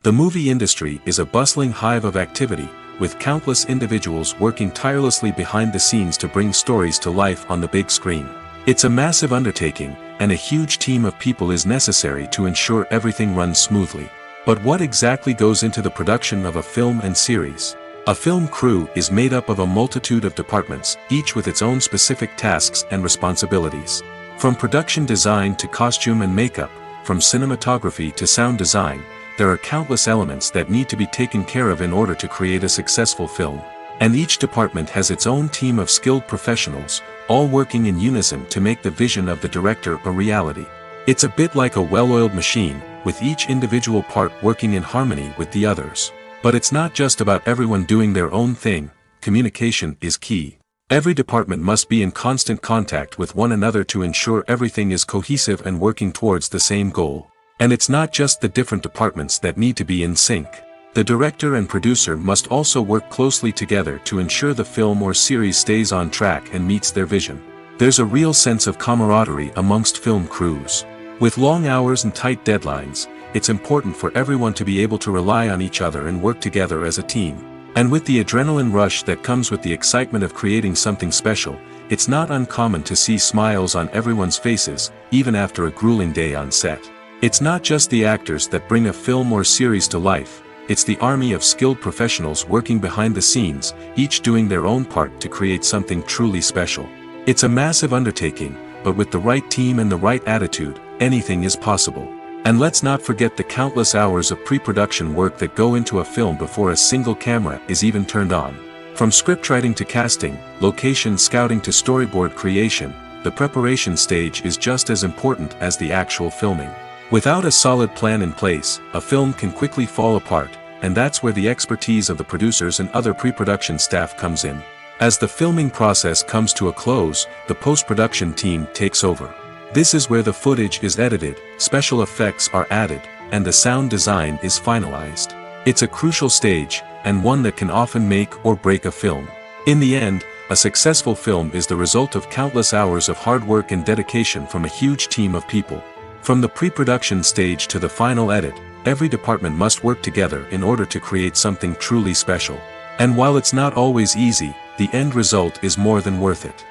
The movie industry is a bustling hive of activity, with countless individuals working tirelessly behind the scenes to bring stories to life on the big screen. It's a massive undertaking, and a huge team of people is necessary to ensure everything runs smoothly. But what exactly goes into the production of a film and series? A film crew is made up of a multitude of departments, each with its own specific tasks and responsibilities. From production design to costume and makeup, from cinematography to sound design, there are countless elements that need to be taken care of in order to create a successful film. And each department has its own team of skilled professionals, all working in unison to make the vision of the director a reality. It's a bit like a well-oiled machine, with each individual part working in harmony with the others. But it's not just about everyone doing their own thing. Communication is key. Every department must be in constant contact with one another to ensure everything is cohesive and working towards the same goal. And it's not just the different departments that need to be in sync. The director and producer must also work closely together to ensure the film or series stays on track and meets their vision. There's a real sense of camaraderie amongst film crews. With long hours and tight deadlines, it's important for everyone to be able to rely on each other and work together as a team. And with the adrenaline rush that comes with the excitement of creating something special, it's not uncommon to see smiles on everyone's faces, even after a grueling day on set. It's not just the actors that bring a film or series to life. It's the army of skilled professionals working behind the scenes, each doing their own part to create something truly special. It's a massive undertaking, but with the right team and the right attitude, anything is possible. And let's not forget the countless hours of pre-production work that go into a film before a single camera is even turned on. From scriptwriting to casting, location scouting to storyboard creation, the preparation stage is just as important as the actual filming. Without a solid plan in place, a film can quickly fall apart, and that's where the expertise of the producers and other pre-production staff comes in. As the filming process comes to a close, the post-production team takes over. This is where the footage is edited, special effects are added, and the sound design is finalized. It's a crucial stage, and one that can often make or break a film. In the end, a successful film is the result of countless hours of hard work and dedication from a huge team of people. From the pre-production stage to the final edit, every department must work together in order to create something truly special. And while it's not always easy, the end result is more than worth it.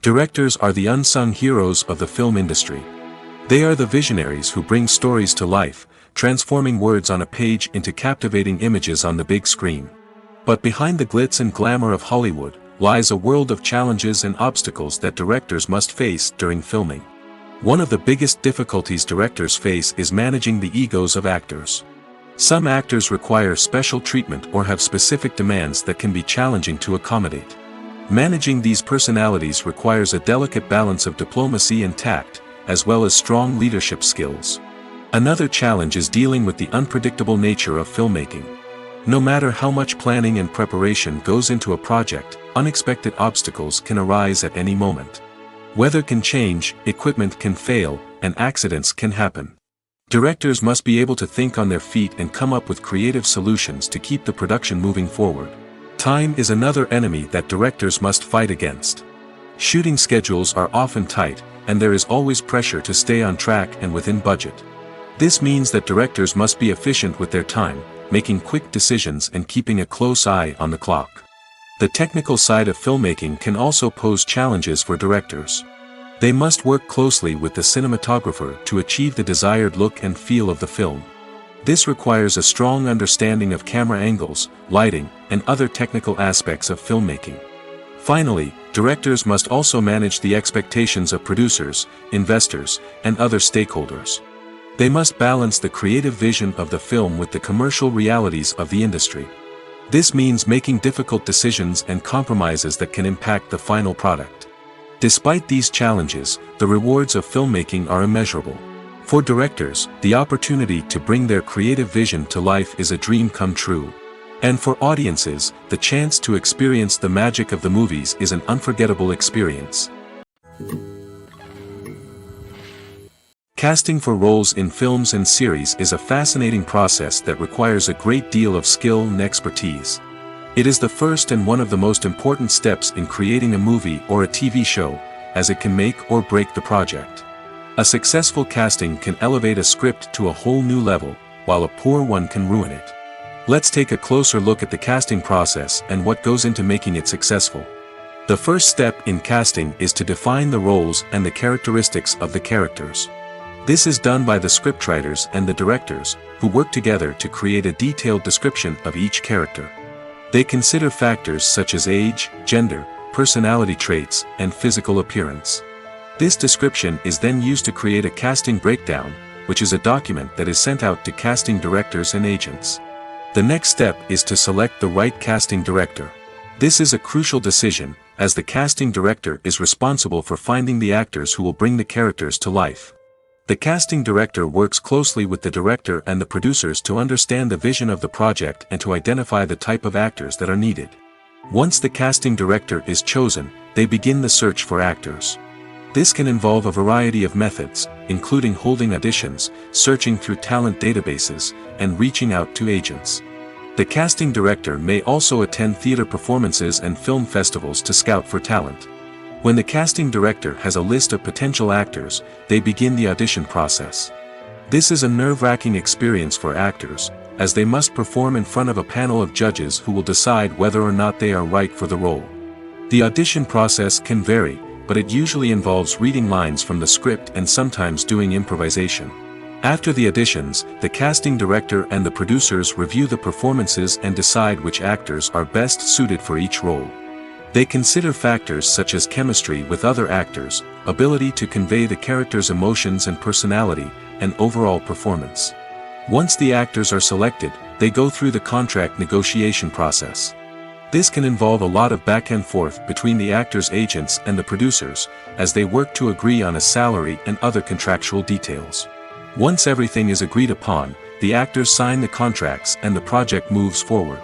Directors are the unsung heroes of the film industry. They are the visionaries who bring stories to life, transforming words on a page into captivating images on the big screen. But behind the glitz and glamour of Hollywood, lies a world of challenges and obstacles that directors must face during filming. One of the biggest difficulties directors face is managing the egos of actors. Some actors require special treatment or have specific demands that can be challenging to accommodate. Managing these personalities requires a delicate balance of diplomacy and tact, as well as strong leadership skills. Another challenge is dealing with the unpredictable nature of filmmaking. No matter how much planning and preparation goes into a project, unexpected obstacles can arise at any moment. Weather can change, equipment can fail, and accidents can happen. Directors must be able to think on their feet and come up with creative solutions to keep the production moving forward. Time is another enemy that directors must fight against. Shooting schedules are often tight, and there is always pressure to stay on track and within budget. This means that directors must be efficient with their time, making quick decisions and keeping a close eye on the clock. The technical side of filmmaking can also pose challenges for directors. They must work closely with the cinematographer to achieve the desired look and feel of the film. This requires a strong understanding of camera angles, lighting, and other technical aspects of filmmaking. Finally, directors must also manage the expectations of producers, investors, and other stakeholders. They must balance the creative vision of the film with the commercial realities of the industry. This means making difficult decisions and compromises that can impact the final product. Despite these challenges, the rewards of filmmaking are immeasurable. For directors, the opportunity to bring their creative vision to life is a dream come true. And for audiences, the chance to experience the magic of the movies is an unforgettable experience. Casting for roles in films and series is a fascinating process that requires a great deal of skill and expertise. It is the first and one of the most important steps in creating a movie or a TV show, as it can make or break the project. A successful casting can elevate a script to a whole new level, while a poor one can ruin it. Let's take a closer look at the casting process and what goes into making it successful. The first step in casting is to define the roles and the characteristics of the characters. This is done by the scriptwriters and the directors, who work together to create a detailed description of each character. They consider factors such as age, gender, personality traits, and physical appearance. This description is then used to create a casting breakdown, which is a document that is sent out to casting directors and agents. The next step is to select the right casting director. This is a crucial decision, as the casting director is responsible for finding the actors who will bring the characters to life. The casting director works closely with the director and the producers to understand the vision of the project and to identify the type of actors that are needed. Once the casting director is chosen, they begin the search for actors. This can involve a variety of methods, including holding auditions, searching through talent databases, and reaching out to agents. The casting director may also attend theater performances and film festivals to scout for talent. When the casting director has a list of potential actors, they begin the audition process. This is a nerve-wracking experience for actors, as they must perform in front of a panel of judges who will decide whether or not they are right for the role. The audition process can vary, but it usually involves reading lines from the script and sometimes doing improvisation. After the auditions, the casting director and the producers review the performances and decide which actors are best suited for each role. They consider factors such as chemistry with other actors, ability to convey the character's emotions and personality, and overall performance. Once the actors are selected, they go through the contract negotiation process. This can involve a lot of back and forth between the actors' agents and the producers, as they work to agree on a salary and other contractual details. Once everything is agreed upon, the actors sign the contracts and the project moves forward.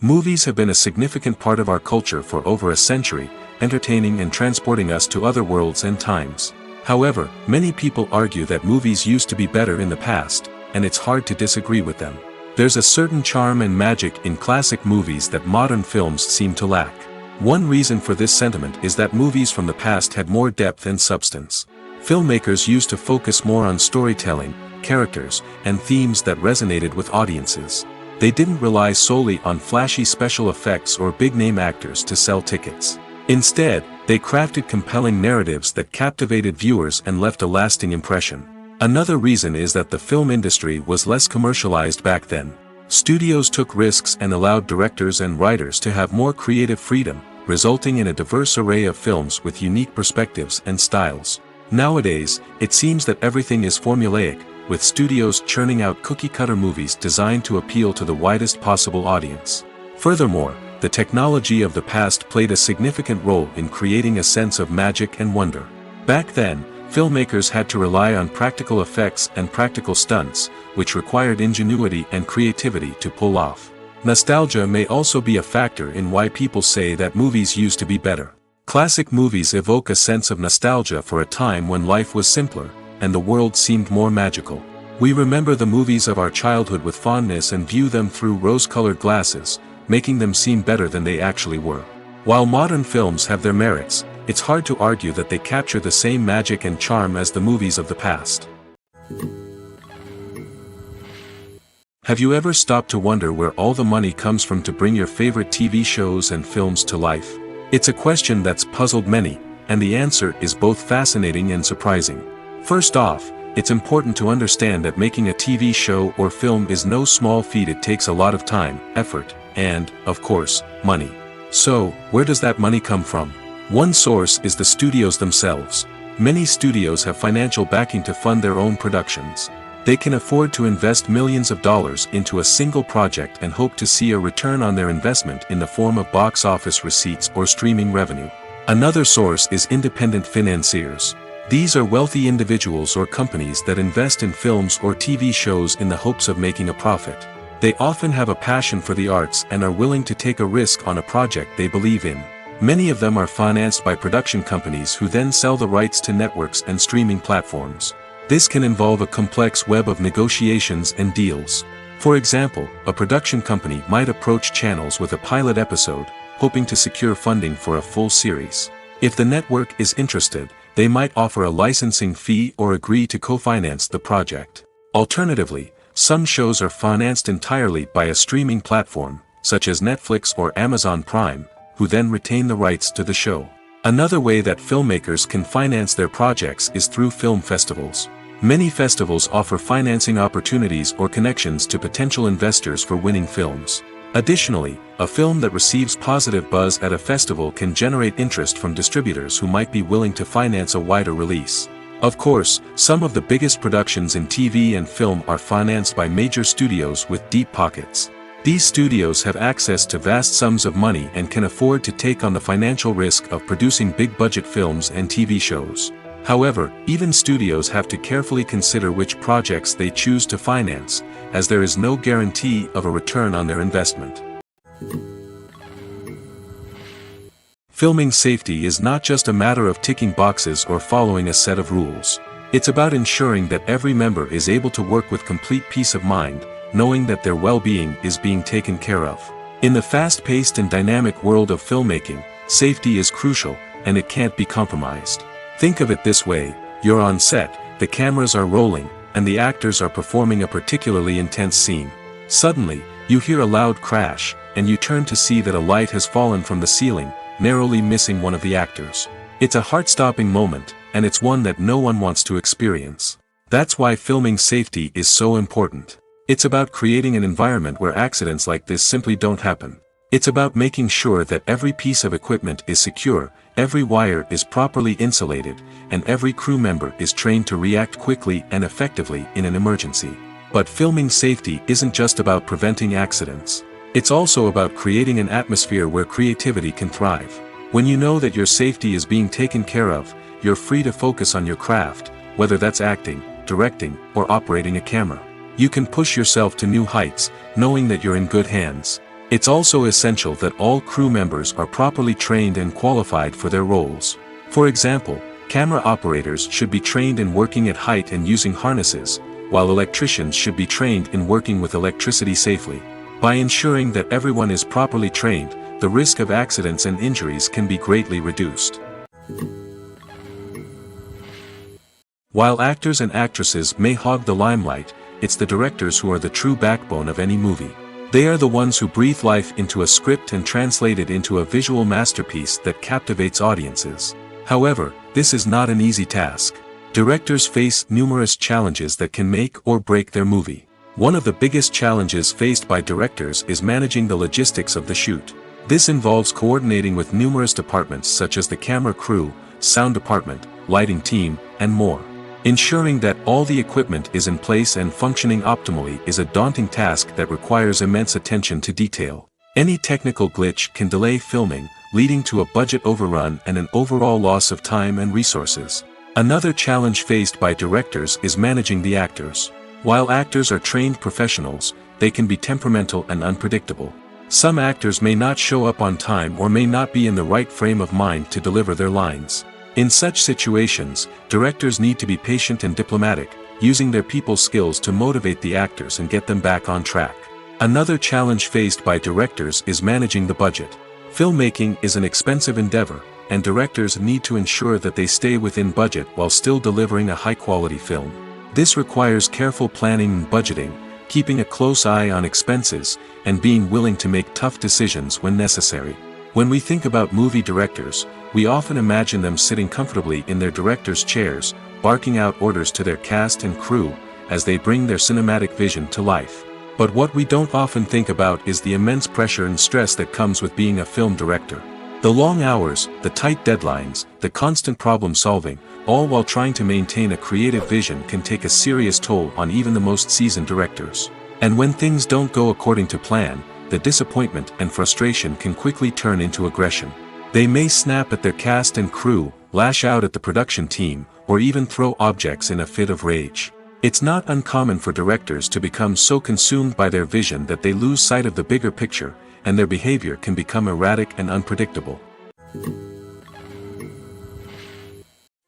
Movies have been a significant part of our culture for over a century, entertaining and transporting us to other worlds and times. However, many people argue that movies used to be better in the past, and it's hard to disagree with them. There's a certain charm and magic in classic movies that modern films seem to lack. One reason for this sentiment is that movies from the past had more depth and substance. Filmmakers used to focus more on storytelling, characters, and themes that resonated with audiences. They didn't rely solely on flashy special effects or big-name actors to sell tickets. Instead, they crafted compelling narratives that captivated viewers and left a lasting impression. Another reason is that the film industry was less commercialized back then. Studios took risks and allowed directors and writers to have more creative freedom, resulting in a diverse array of films with unique perspectives and styles. Nowadays, it seems that everything is formulaic, with studios churning out cookie-cutter movies designed to appeal to the widest possible audience. Furthermore, the technology of the past played a significant role in creating a sense of magic and wonder. Back then, filmmakers had to rely on practical effects and practical stunts, which required ingenuity and creativity to pull off. Nostalgia may also be a factor in why people say that movies used to be better. Classic movies evoke a sense of nostalgia for a time when life was simpler, and the world seemed more magical. We remember the movies of our childhood with fondness and view them through rose-colored glasses, making them seem better than they actually were. While modern films have their merits, it's hard to argue that they capture the same magic and charm as the movies of the past. Have you ever stopped to wonder where all the money comes from to bring your favorite TV shows and films to life? It's a question that's puzzled many, and the answer is both fascinating and surprising. First off, it's important to understand that making a TV show or film is no small feat. It takes a lot of time, effort, and, of course, money. So, where does that money come from? One source is the studios themselves. Many studios have financial backing to fund their own productions. They can afford to invest millions of dollars into a single project and hope to see a return on their investment in the form of box office receipts or streaming revenue. Another source is independent financiers. These are wealthy individuals or companies that invest in films or TV shows in the hopes of making a profit. They often have a passion for the arts and are willing to take a risk on a project they believe in. Many of them are financed by production companies who then sell the rights to networks and streaming platforms. This can involve a complex web of negotiations and deals. For example, a production company might approach channels with a pilot episode, hoping to secure funding for a full series. If the network is interested, they might offer a licensing fee or agree to co-finance the project. Alternatively, some shows are financed entirely by a streaming platform, such as Netflix or Amazon Prime, who then retain the rights to the show. Another way that filmmakers can finance their projects is through film festivals. Many festivals offer financing opportunities or connections to potential investors for winning films. Additionally, a film that receives positive buzz at a festival can generate interest from distributors who might be willing to finance a wider release. Of course, some of the biggest productions in TV and film are financed by major studios with deep pockets. These studios have access to vast sums of money and can afford to take on the financial risk of producing big-budget films and TV shows. However, even studios have to carefully consider which projects they choose to finance, as there is no guarantee of a return on their investment. Filming safety is not just a matter of ticking boxes or following a set of rules. It's about ensuring that every member is able to work with complete peace of mind, knowing that their well-being is being taken care of. In the fast-paced and dynamic world of filmmaking, safety is crucial, and it can't be compromised. Think of it this way: you're on set, the cameras are rolling, and the actors are performing a particularly intense scene. Suddenly, you hear a loud crash, and you turn to see that a light has fallen from the ceiling, narrowly missing one of the actors. It's a heart-stopping moment, and it's one that no one wants to experience. That's why filming safety is so important. It's about creating an environment where accidents like this simply don't happen. It's about making sure that every piece of equipment is secure, every wire is properly insulated, and every crew member is trained to react quickly and effectively in an emergency. But filming safety isn't just about preventing accidents. It's also about creating an atmosphere where creativity can thrive. When you know that your safety is being taken care of, you're free to focus on your craft, whether that's acting, directing, or operating a camera. You can push yourself to new heights, knowing that you're in good hands. It's also essential that all crew members are properly trained and qualified for their roles. For example, camera operators should be trained in working at height and using harnesses, while electricians should be trained in working with electricity safely. By ensuring that everyone is properly trained, the risk of accidents and injuries can be greatly reduced. While actors and actresses may hog the limelight, it's the directors who are the true backbone of any movie. They are the ones who breathe life into a script and translate it into a visual masterpiece that captivates audiences. However, this is not an easy task. Directors face numerous challenges that can make or break their movie. One of the biggest challenges faced by directors is managing the logistics of the shoot. This involves coordinating with numerous departments such as the camera crew, sound department, lighting team, and more. Ensuring that all the equipment is in place and functioning optimally is a daunting task that requires immense attention to detail. Any technical glitch can delay filming, leading to a budget overrun and an overall loss of time and resources. Another challenge faced by directors is managing the actors. While actors are trained professionals, they can be temperamental and unpredictable. Some actors may not show up on time or may not be in the right frame of mind to deliver their lines. In such situations, directors need to be patient and diplomatic, using their people skills to motivate the actors and get them back on track. Another challenge faced by directors is managing the budget. Filmmaking is an expensive endeavor, and directors need to ensure that they stay within budget while still delivering a high-quality film. This requires careful planning and budgeting, keeping a close eye on expenses, and being willing to make tough decisions when necessary. When we think about movie directors, we often imagine them sitting comfortably in their director's chairs, barking out orders to their cast and crew, as they bring their cinematic vision to life. But what we don't often think about is the immense pressure and stress that comes with being a film director. The long hours, the tight deadlines, the constant problem solving, all while trying to maintain a creative vision can take a serious toll on even the most seasoned directors. And when things don't go according to plan, the disappointment and frustration can quickly turn into aggression. They may snap at their cast and crew, lash out at the production team, or even throw objects in a fit of rage. It's not uncommon for directors to become so consumed by their vision that they lose sight of the bigger picture, and their behavior can become erratic and unpredictable.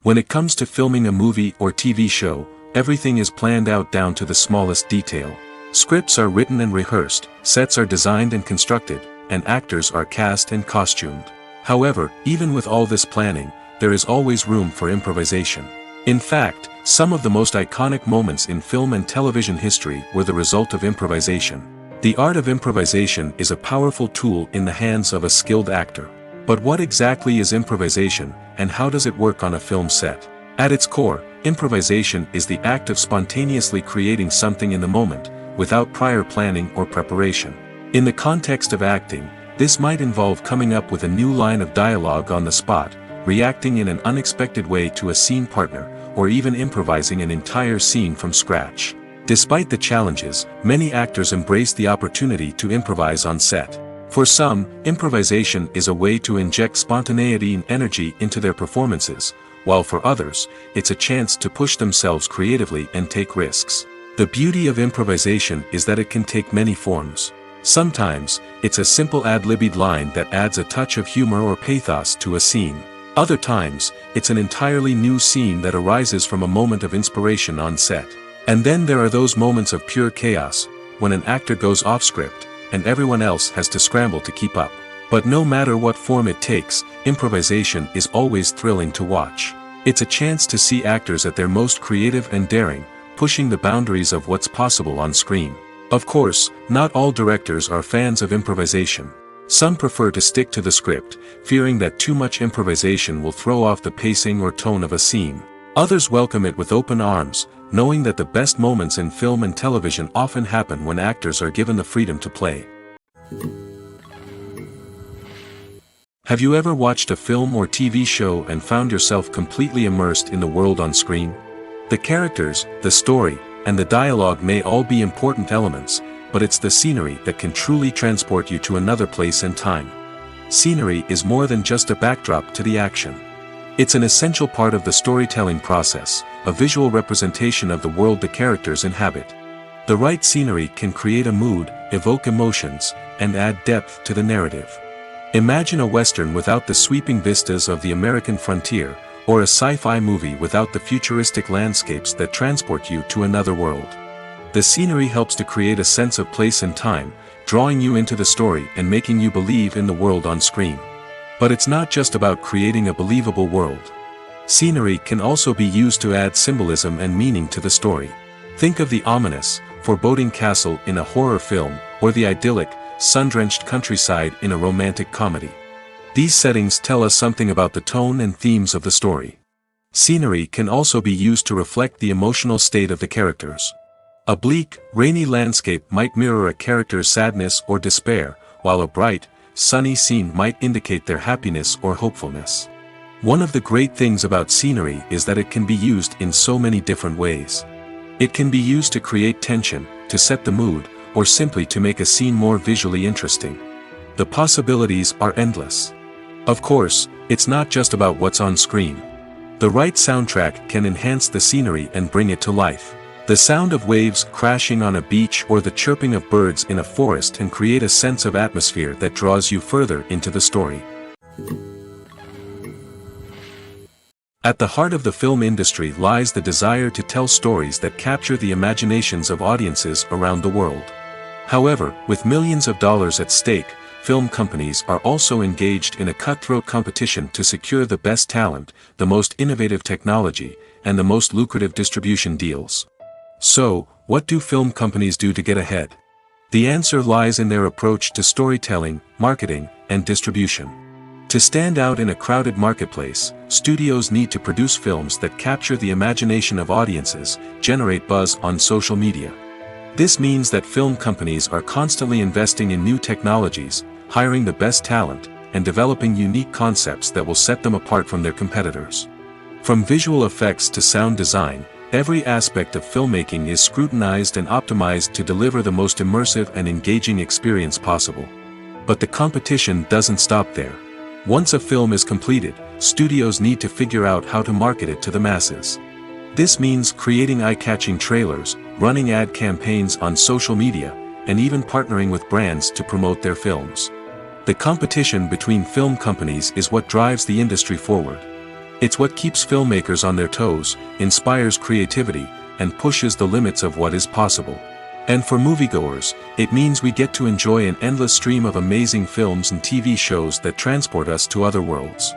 When it comes to filming a movie or TV show, everything is planned out down to the smallest detail. Scripts are written and rehearsed, sets are designed and constructed, and actors are cast and costumed. However, even with all this planning, there is always room for improvisation. In fact, some of the most iconic moments in film and television history were the result of improvisation. The art of improvisation is a powerful tool in the hands of a skilled actor. But what exactly is improvisation, and how does it work on a film set? At its core, improvisation is the act of spontaneously creating something in the moment, without prior planning or preparation. In the context of acting, this might involve coming up with a new line of dialogue on the spot, reacting in an unexpected way to a scene partner, or even improvising an entire scene from scratch. Despite the challenges, many actors embrace the opportunity to improvise on set. For some, improvisation is a way to inject spontaneity and energy into their performances, while for others, it's a chance to push themselves creatively and take risks. The beauty of improvisation is that it can take many forms. Sometimes, it's a simple ad-libbed line that adds a touch of humor or pathos to a scene. Other times, it's an entirely new scene that arises from a moment of inspiration on set. And then there are those moments of pure chaos, when an actor goes off script, and everyone else has to scramble to keep up. But no matter what form it takes, improvisation is always thrilling to watch. It's a chance to see actors at their most creative and daring, pushing the boundaries of what's possible on screen. Of course, not all directors are fans of improvisation. Some prefer to stick to the script, fearing that too much improvisation will throw off the pacing or tone of a scene. Others welcome it with open arms, knowing that the best moments in film and television often happen when actors are given the freedom to play. Have you ever watched a film or TV show and found yourself completely immersed in the world on screen? The characters, the story, and the dialogue may all be important elements, but it's the scenery that can truly transport you to another place and time. Scenery is more than just a backdrop to the action. It's an essential part of the storytelling process, a visual representation of the world the characters inhabit. The right scenery can create a mood, evoke emotions, and add depth to the narrative. Imagine a Western without the sweeping vistas of the American frontier, or a sci-fi movie without the futuristic landscapes that transport you to another world. The scenery helps to create a sense of place and time, drawing you into the story and making you believe in the world on screen. But it's not just about creating a believable world. Scenery can also be used to add symbolism and meaning to the story. Think of the ominous, foreboding castle in a horror film, or the idyllic, sun-drenched countryside in a romantic comedy. These settings tell us something about the tone and themes of the story. Scenery can also be used to reflect the emotional state of the characters. A bleak, rainy landscape might mirror a character's sadness or despair, while a bright, sunny scene might indicate their happiness or hopefulness. One of the great things about scenery is that it can be used in so many different ways. It can be used to create tension, to set the mood, or simply to make a scene more visually interesting. The possibilities are endless. Of course, it's not just about what's on screen. The right soundtrack can enhance the scenery and bring it to life. The sound of waves crashing on a beach or the chirping of birds in a forest can create a sense of atmosphere that draws you further into the story. At the heart of the film industry lies the desire to tell stories that capture the imaginations of audiences around the world. However, with millions of dollars at stake, film companies are also engaged in a cutthroat competition to secure the best talent, the most innovative technology, and the most lucrative distribution deals. So, what do film companies do to get ahead? The answer lies in their approach to storytelling, marketing, and distribution. To stand out in a crowded marketplace, studios need to produce films that capture the imagination of audiences, generate buzz on social media. This means that film companies are constantly investing in new technologies, hiring the best talent, and developing unique concepts that will set them apart from their competitors. From visual effects to sound design, every aspect of filmmaking is scrutinized and optimized to deliver the most immersive and engaging experience possible. But the competition doesn't stop there. Once a film is completed, studios need to figure out how to market it to the masses. This means creating eye-catching trailers, running ad campaigns on social media, and even partnering with brands to promote their films. The competition between film companies is what drives the industry forward. It's what keeps filmmakers on their toes, inspires creativity, and pushes the limits of what is possible. And for moviegoers, it means we get to enjoy an endless stream of amazing films and TV shows that transport us to other worlds.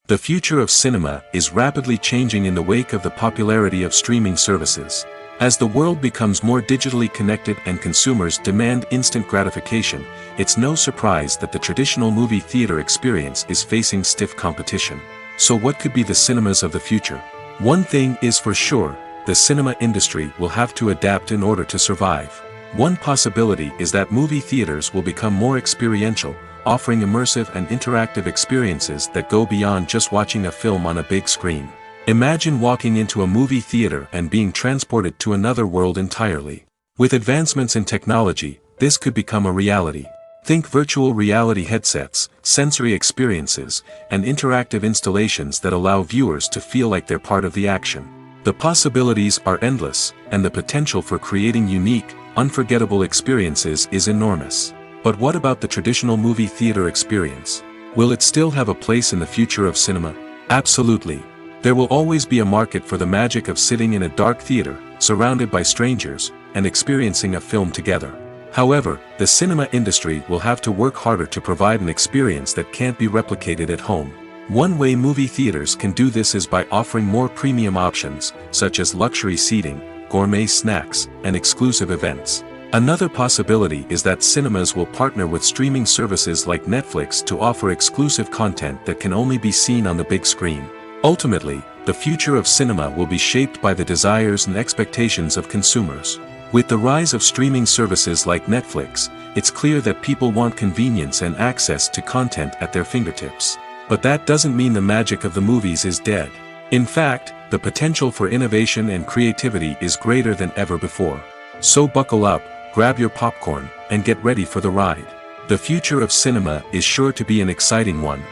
The future of cinema is rapidly changing in the wake of the popularity of streaming services. As the world becomes more digitally connected and consumers demand instant gratification, it's no surprise that the traditional movie theater experience is facing stiff competition. So what could be the cinemas of the future? One thing is for sure, the cinema industry will have to adapt in order to survive. One possibility is that movie theaters will become more experiential, offering immersive and interactive experiences that go beyond just watching a film on a big screen. Imagine walking into a movie theater and being transported to another world entirely. With advancements in technology, this could become a reality. Think virtual reality headsets, sensory experiences, and interactive installations that allow viewers to feel like they're part of the action. The possibilities are endless, and the potential for creating unique, unforgettable experiences is enormous. But what about the traditional movie theater experience? Will it still have a place in the future of cinema? Absolutely. There will always be a market for the magic of sitting in a dark theater, surrounded by strangers, and experiencing a film together. However, the cinema industry will have to work harder to provide an experience that can't be replicated at home. One way movie theaters can do this is by offering more premium options, such as luxury seating, gourmet snacks, and exclusive events. Another possibility is that cinemas will partner with streaming services like Netflix to offer exclusive content that can only be seen on the big screen. Ultimately, the future of cinema will be shaped by the desires and expectations of consumers. With the rise of streaming services like Netflix, it's clear that people want convenience and access to content at their fingertips. But that doesn't mean the magic of the movies is dead. In fact, the potential for innovation and creativity is greater than ever before. So buckle up, grab your popcorn, and get ready for the ride. The future of cinema is sure to be an exciting one.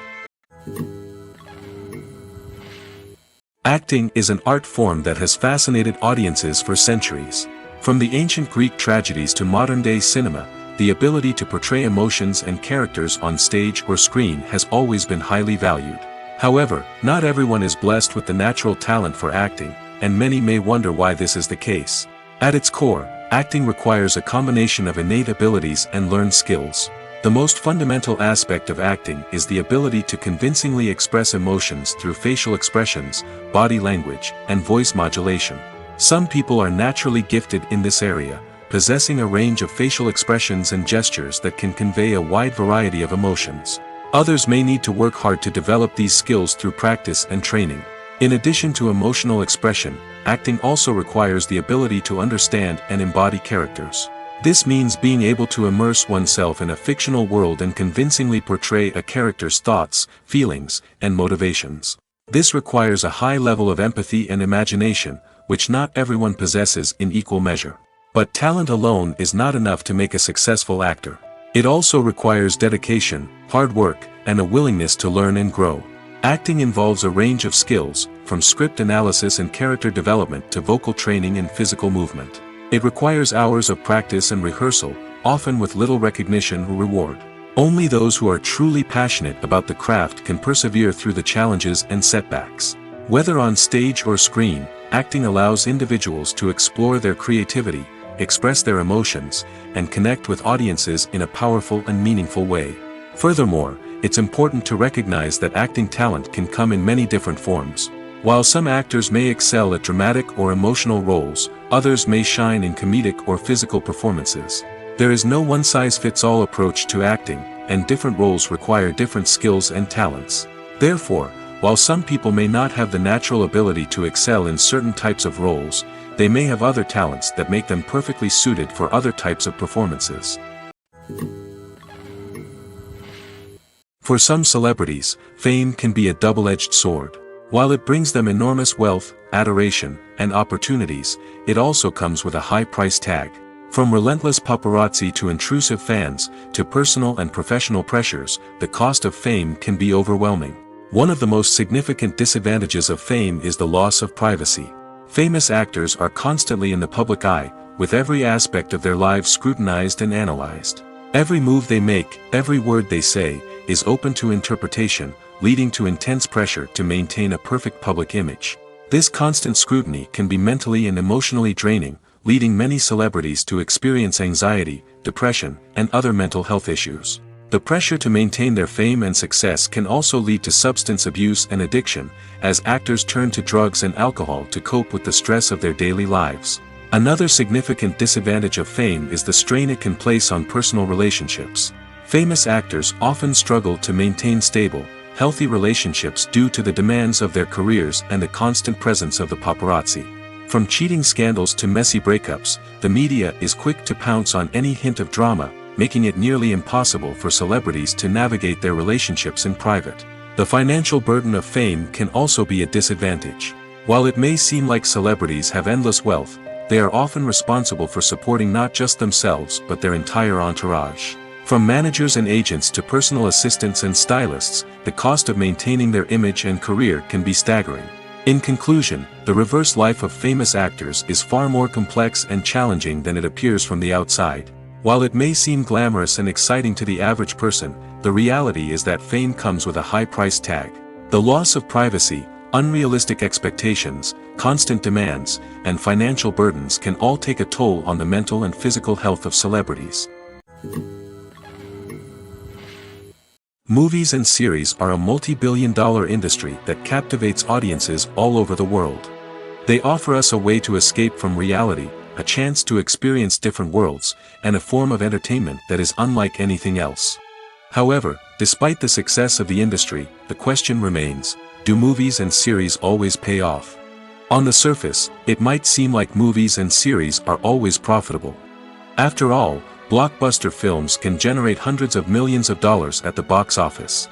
Acting is an art form that has fascinated audiences for centuries. From the ancient Greek tragedies to modern-day cinema, the ability to portray emotions and characters on stage or screen has always been highly valued. However, not everyone is blessed with the natural talent for acting, and many may wonder why this is the case. At its core, acting requires a combination of innate abilities and learned skills. The most fundamental aspect of acting is the ability to convincingly express emotions through facial expressions, body language, and voice modulation. Some people are naturally gifted in this area, possessing a range of facial expressions and gestures that can convey a wide variety of emotions. Others may need to work hard to develop these skills through practice and training. In addition to emotional expression, acting also requires the ability to understand and embody characters. This means being able to immerse oneself in a fictional world and convincingly portray a character's thoughts, feelings, and motivations. This requires a high level of empathy and imagination, which not everyone possesses in equal measure. But talent alone is not enough to make a successful actor. It also requires dedication, hard work, and a willingness to learn and grow. Acting involves a range of skills, from script analysis and character development to vocal training and physical movement. It requires hours of practice and rehearsal, often with little recognition or reward. Only those who are truly passionate about the craft can persevere through the challenges and setbacks. Whether on stage or screen, acting allows individuals to explore their creativity, express their emotions, and connect with audiences in a powerful and meaningful way. Furthermore, it's important to recognize that acting talent can come in many different forms. While some actors may excel at dramatic or emotional roles, others may shine in comedic or physical performances. There is no one-size-fits-all approach to acting, and different roles require different skills and talents. Therefore, while some people may not have the natural ability to excel in certain types of roles, they may have other talents that make them perfectly suited for other types of performances. For some celebrities, fame can be a double-edged sword. While it brings them enormous wealth, adoration, and opportunities, it also comes with a high price tag. From relentless paparazzi to intrusive fans, to personal and professional pressures, the cost of fame can be overwhelming. One of the most significant disadvantages of fame is the loss of privacy. Famous actors are constantly in the public eye, with every aspect of their lives scrutinized and analyzed. Every move they make, every word they say, is open to interpretation, leading to intense pressure to maintain a perfect public image. This constant scrutiny can be mentally and emotionally draining, leading many celebrities to experience anxiety, depression, and other mental health issues. The pressure to maintain their fame and success can also lead to substance abuse and addiction, as actors turn to drugs and alcohol to cope with the stress of their daily lives. Another significant disadvantage of fame is the strain it can place on personal relationships. Famous actors often struggle to maintain stable, healthy relationships due to the demands of their careers and the constant presence of the paparazzi. From cheating scandals to messy breakups, the media is quick to pounce on any hint of drama, making it nearly impossible for celebrities to navigate their relationships in private. The financial burden of fame can also be a disadvantage. While it may seem like celebrities have endless wealth, they are often responsible for supporting not just themselves but their entire entourage. From managers and agents to personal assistants and stylists, the cost of maintaining their image and career can be staggering. In conclusion, the reverse life of famous actors is far more complex and challenging than it appears from the outside. While it may seem glamorous and exciting to the average person, the reality is that fame comes with a high price tag. The loss of privacy, unrealistic expectations, constant demands, and financial burdens can all take a toll on the mental and physical health of celebrities. Movies and series are a multi-billion-dollar industry that captivates audiences all over the world. They offer us a way to escape from reality, a chance to experience different worlds, and a form of entertainment that is unlike anything else. However, despite the success of the industry, the question remains, do movies and series always pay off? On the surface, it might seem like movies and series are always profitable. After all, blockbuster films can generate hundreds of millions of dollars at the box office.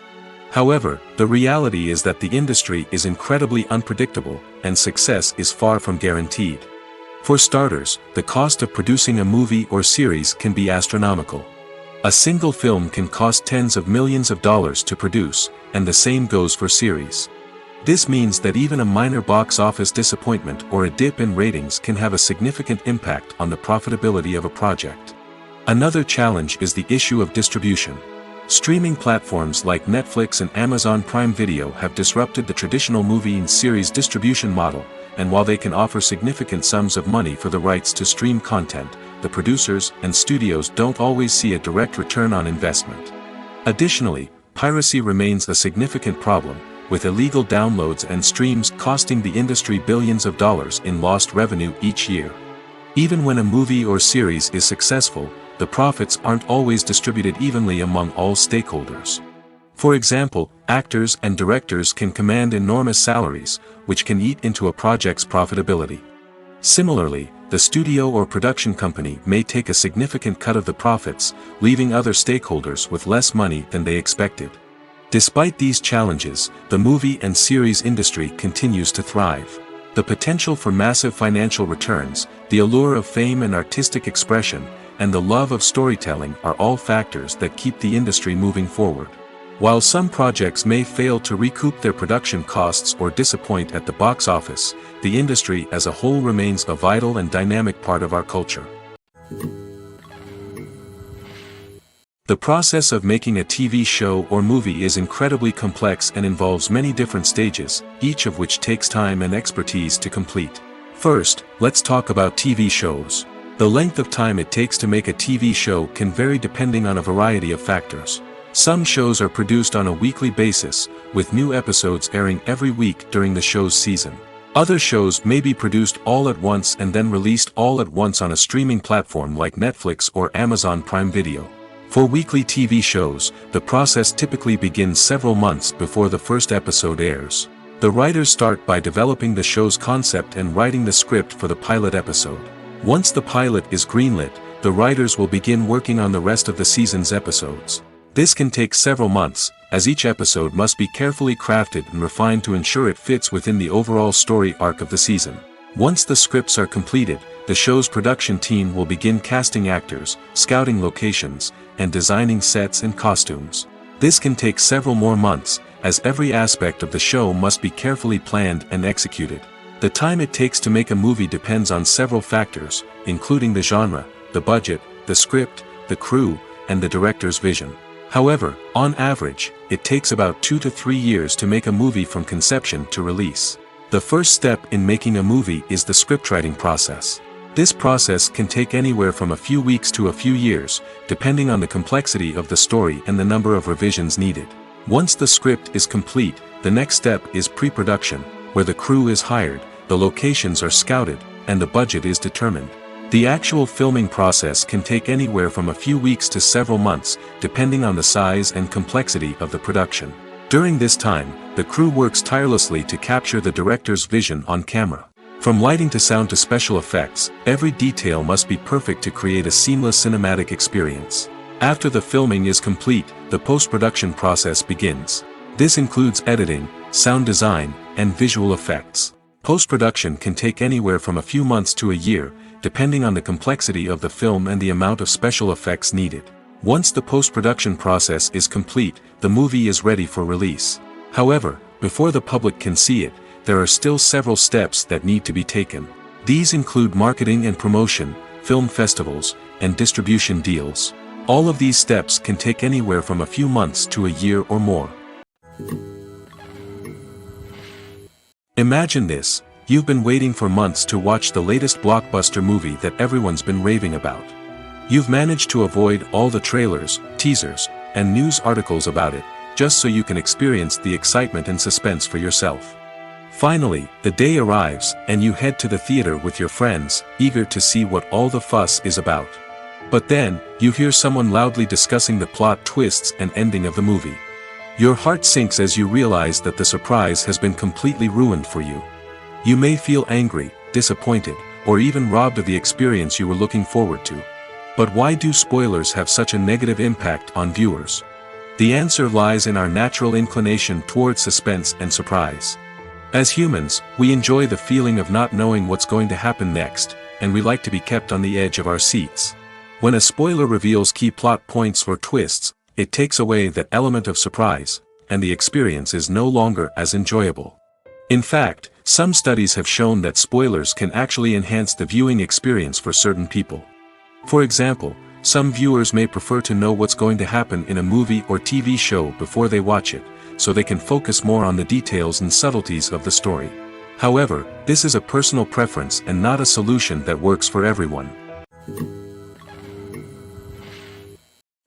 However, the reality is that the industry is incredibly unpredictable, and success is far from guaranteed. For starters, the cost of producing a movie or series can be astronomical. A single film can cost tens of millions of dollars to produce, and the same goes for series. This means that even a minor box office disappointment or a dip in ratings can have a significant impact on the profitability of a project. Another challenge is the issue of distribution. Streaming platforms like Netflix and Amazon Prime Video have disrupted the traditional movie and series distribution model, and while they can offer significant sums of money for the rights to stream content, the producers and studios don't always see a direct return on investment. Additionally, piracy remains a significant problem, with illegal downloads and streams costing the industry billions of dollars in lost revenue each year. Even when a movie or series is successful, the profits aren't always distributed evenly among all stakeholders. For example, actors and directors can command enormous salaries, which can eat into a project's profitability. Similarly, the studio or production company may take a significant cut of the profits, leaving other stakeholders with less money than they expected. Despite these challenges, the movie and series industry continues to thrive. The potential for massive financial returns, the allure of fame and artistic expression, and the love of storytelling are all factors that keep the industry moving forward. While some projects may fail to recoup their production costs or disappoint at the box office, the industry as a whole remains a vital and dynamic part of our culture. The process of making a TV show or movie is incredibly complex and involves many different stages, each of which takes time and expertise to complete. First, let's talk about TV shows. The length of time it takes to make a TV show can vary depending on a variety of factors. Some shows are produced on a weekly basis, with new episodes airing every week during the show's season. Other shows may be produced all at once and then released all at once on a streaming platform like Netflix or Amazon Prime Video. For weekly TV shows, the process typically begins several months before the first episode airs. The writers start by developing the show's concept and writing the script for the pilot episode. Once the pilot is greenlit, the writers will begin working on the rest of the season's episodes. This can take several months, as each episode must be carefully crafted and refined to ensure it fits within the overall story arc of the season. Once the scripts are completed, the show's production team will begin casting actors, scouting locations, and designing sets and costumes. This can take several more months, as every aspect of the show must be carefully planned and executed. The time it takes to make a movie depends on several factors, including the genre, the budget, the script, the crew, and the director's vision. However, on average, it takes about 2 to 3 years to make a movie from conception to release. The first step in making a movie is the scriptwriting process. This process can take anywhere from a few weeks to a few years, depending on the complexity of the story and the number of revisions needed. Once the script is complete, the next step is pre-production, where the crew is hired, the locations are scouted, and the budget is determined. The actual filming process can take anywhere from a few weeks to several months, depending on the size and complexity of the production. During this time, the crew works tirelessly to capture the director's vision on camera. From lighting to sound to special effects, every detail must be perfect to create a seamless cinematic experience. After the filming is complete, the post-production process begins. This includes editing, sound design, and visual effects. Post-production can take anywhere from a few months to a year, depending on the complexity of the film and the amount of special effects needed. Once the post-production process is complete, the movie is ready for release. However, before the public can see it, there are still several steps that need to be taken. These include marketing and promotion, film festivals, and distribution deals. All of these steps can take anywhere from a few months to a year or more. Imagine this: you've been waiting for months to watch the latest blockbuster movie that everyone's been raving about. You've managed to avoid all the trailers, teasers, and news articles about it, just so you can experience the excitement and suspense for yourself. Finally, the day arrives, and you head to the theater with your friends, eager to see what all the fuss is about. But then, you hear someone loudly discussing the plot twists and ending of the movie. Your heart sinks as you realize that the surprise has been completely ruined for you. You may feel angry, disappointed, or even robbed of the experience you were looking forward to. But why do spoilers have such a negative impact on viewers? The answer lies in our natural inclination toward suspense and surprise. As humans, we enjoy the feeling of not knowing what's going to happen next, and we like to be kept on the edge of our seats. When a spoiler reveals key plot points or twists, it takes away that element of surprise, and the experience is no longer as enjoyable. In fact, some studies have shown that spoilers can actually enhance the viewing experience for certain people. For example, some viewers may prefer to know what's going to happen in a movie or TV show before they watch it, so they can focus more on the details and subtleties of the story. However, this is a personal preference and not a solution that works for everyone.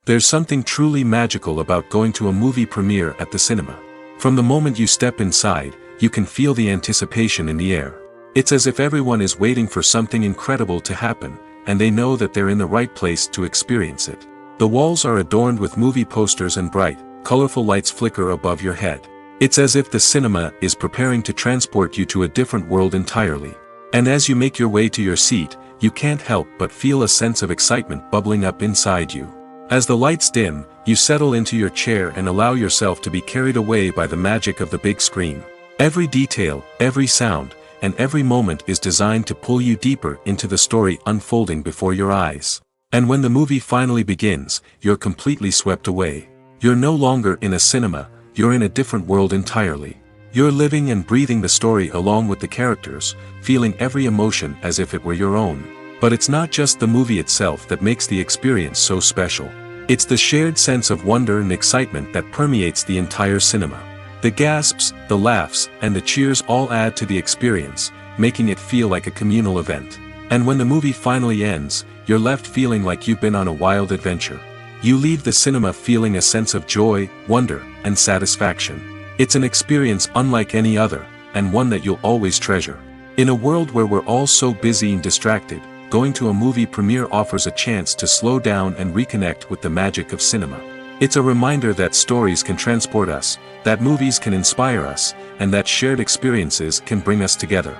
There's something truly magical about going to a movie premiere at the cinema. From the moment you step inside, you can feel the anticipation in the air. It's as if everyone is waiting for something incredible to happen, and they know that they're in the right place to experience it. The walls are adorned with movie posters and bright, colorful lights flicker above your head. It's as if the cinema is preparing to transport you to a different world entirely. And as you make your way to your seat, you can't help but feel a sense of excitement bubbling up inside you. As the lights dim, you settle into your chair and allow yourself to be carried away by the magic of the big screen. Every detail, every sound, and every moment is designed to pull you deeper into the story unfolding before your eyes. And when the movie finally begins, you're completely swept away. You're no longer in a cinema, you're in a different world entirely. You're living and breathing the story along with the characters, feeling every emotion as if it were your own. But it's not just the movie itself that makes the experience so special. It's the shared sense of wonder and excitement that permeates the entire cinema. The gasps, the laughs, and the cheers all add to the experience, making it feel like a communal event. And when the movie finally ends, you're left feeling like you've been on a wild adventure. You leave the cinema feeling a sense of joy, wonder, and satisfaction. It's an experience unlike any other, and one that you'll always treasure. In a world where we're all so busy and distracted, going to a movie premiere offers a chance to slow down and reconnect with the magic of cinema. It's a reminder that stories can transport us, that movies can inspire us, and that shared experiences can bring us together.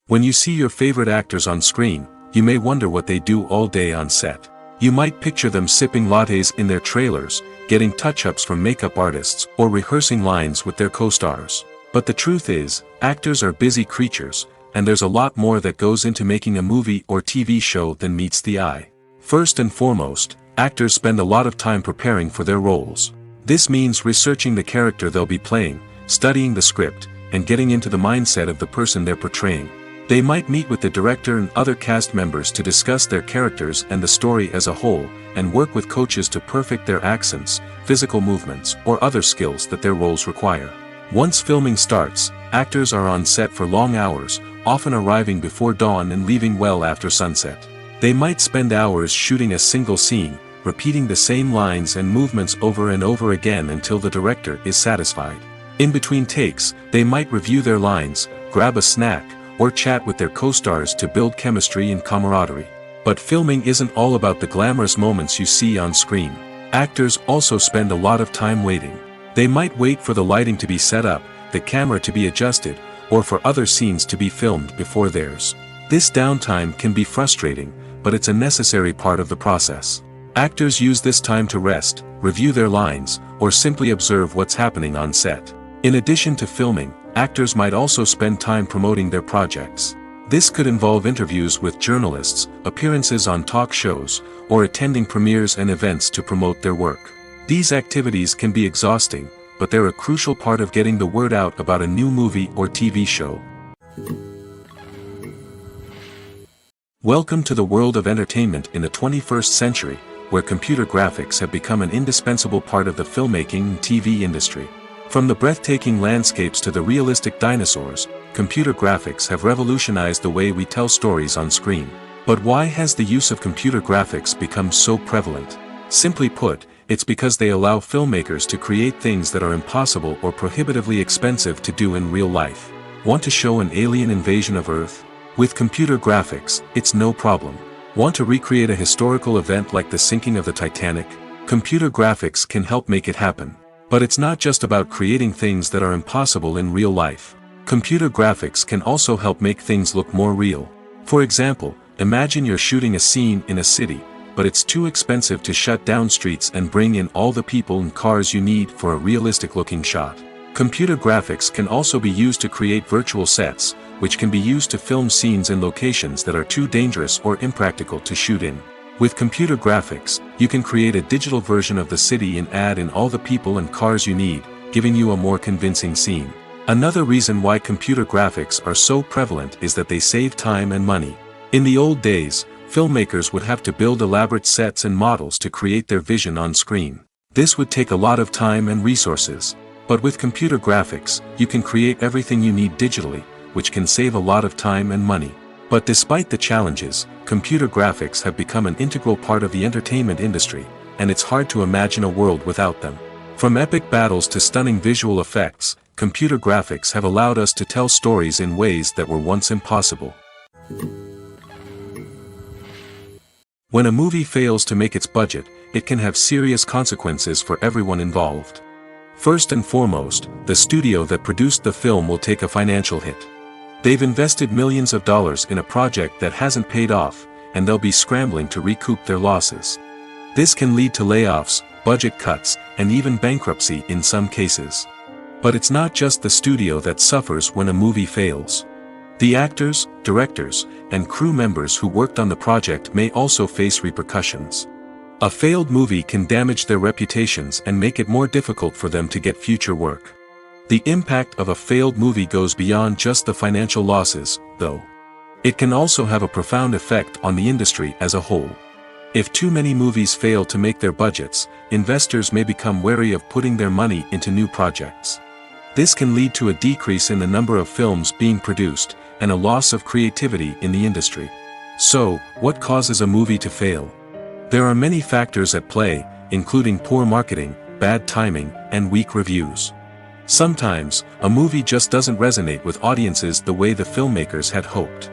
When you see your favorite actors on screen, you may wonder what they do all day on set. You might picture them sipping lattes in their trailers, getting touch-ups from makeup artists, or rehearsing lines with their co-stars. But the truth is, actors are busy creatures, and there's a lot more that goes into making a movie or TV show than meets the eye. First and foremost, actors spend a lot of time preparing for their roles. This means researching the character they'll be playing, studying the script, and getting into the mindset of the person they're portraying. They might meet with the director and other cast members to discuss their characters and the story as a whole, and work with coaches to perfect their accents, physical movements, or other skills that their roles require. Once filming starts, actors are on set for long hours, often arriving before dawn and leaving well after sunset. They might spend hours shooting a single scene, repeating the same lines and movements over and over again until the director is satisfied. In between takes, they might review their lines, grab a snack, or chat with their co-stars to build chemistry and camaraderie. But filming isn't all about the glamorous moments you see on screen. Actors also spend a lot of time waiting. They might wait for the lighting to be set up, the camera to be adjusted, or for other scenes to be filmed before theirs. This downtime can be frustrating, but it's a necessary part of the process. Actors use this time to rest, review their lines, or simply observe what's happening on set. In addition to filming, actors might also spend time promoting their projects. This could involve interviews with journalists, appearances on talk shows, or attending premieres and events to promote their work. These activities can be exhausting, but they're a crucial part of getting the word out about a new movie or TV show. Welcome to the world of entertainment in the 21st century, where computer graphics have become an indispensable part of the filmmaking and TV industry. From the breathtaking landscapes to the realistic dinosaurs, computer graphics have revolutionized the way we tell stories on screen. But why has the use of computer graphics become so prevalent? Simply put, it's because they allow filmmakers to create things that are impossible or prohibitively expensive to do in real life. Want to show an alien invasion of Earth? With computer graphics, it's no problem. Want to recreate a historical event like the sinking of the Titanic? Computer graphics can help make it happen. But it's not just about creating things that are impossible in real life. Computer graphics can also help make things look more real. For example, imagine you're shooting a scene in a city, but it's too expensive to shut down streets and bring in all the people and cars you need for a realistic-looking shot. Computer graphics can also be used to create virtual sets, which can be used to film scenes in locations that are too dangerous or impractical to shoot in. With computer graphics, you can create a digital version of the city and add in all the people and cars you need, giving you a more convincing scene. Another reason why computer graphics are so prevalent is that they save time and money. In the old days, filmmakers would have to build elaborate sets and models to create their vision on screen. This would take a lot of time and resources. But with computer graphics, you can create everything you need digitally, which can save a lot of time and money. But despite the challenges, computer graphics have become an integral part of the entertainment industry, and it's hard to imagine a world without them. From epic battles to stunning visual effects, computer graphics have allowed us to tell stories in ways that were once impossible. When a movie fails to make its budget, it can have serious consequences for everyone involved. First and foremost, the studio that produced the film will take a financial hit. They've invested millions of dollars in a project that hasn't paid off, and they'll be scrambling to recoup their losses. This can lead to layoffs, budget cuts, and even bankruptcy in some cases. But it's not just the studio that suffers when a movie fails. The actors, directors, and crew members who worked on the project may also face repercussions. A failed movie can damage their reputations and make it more difficult for them to get future work. The impact of a failed movie goes beyond just the financial losses, though. It can also have a profound effect on the industry as a whole. If too many movies fail to make their budgets, investors may become wary of putting their money into new projects. This can lead to a decrease in the number of films being produced, and a loss of creativity in the industry. So, what causes a movie to fail? There are many factors at play, including poor marketing, bad timing, and weak reviews. Sometimes, a movie just doesn't resonate with audiences the way the filmmakers had hoped.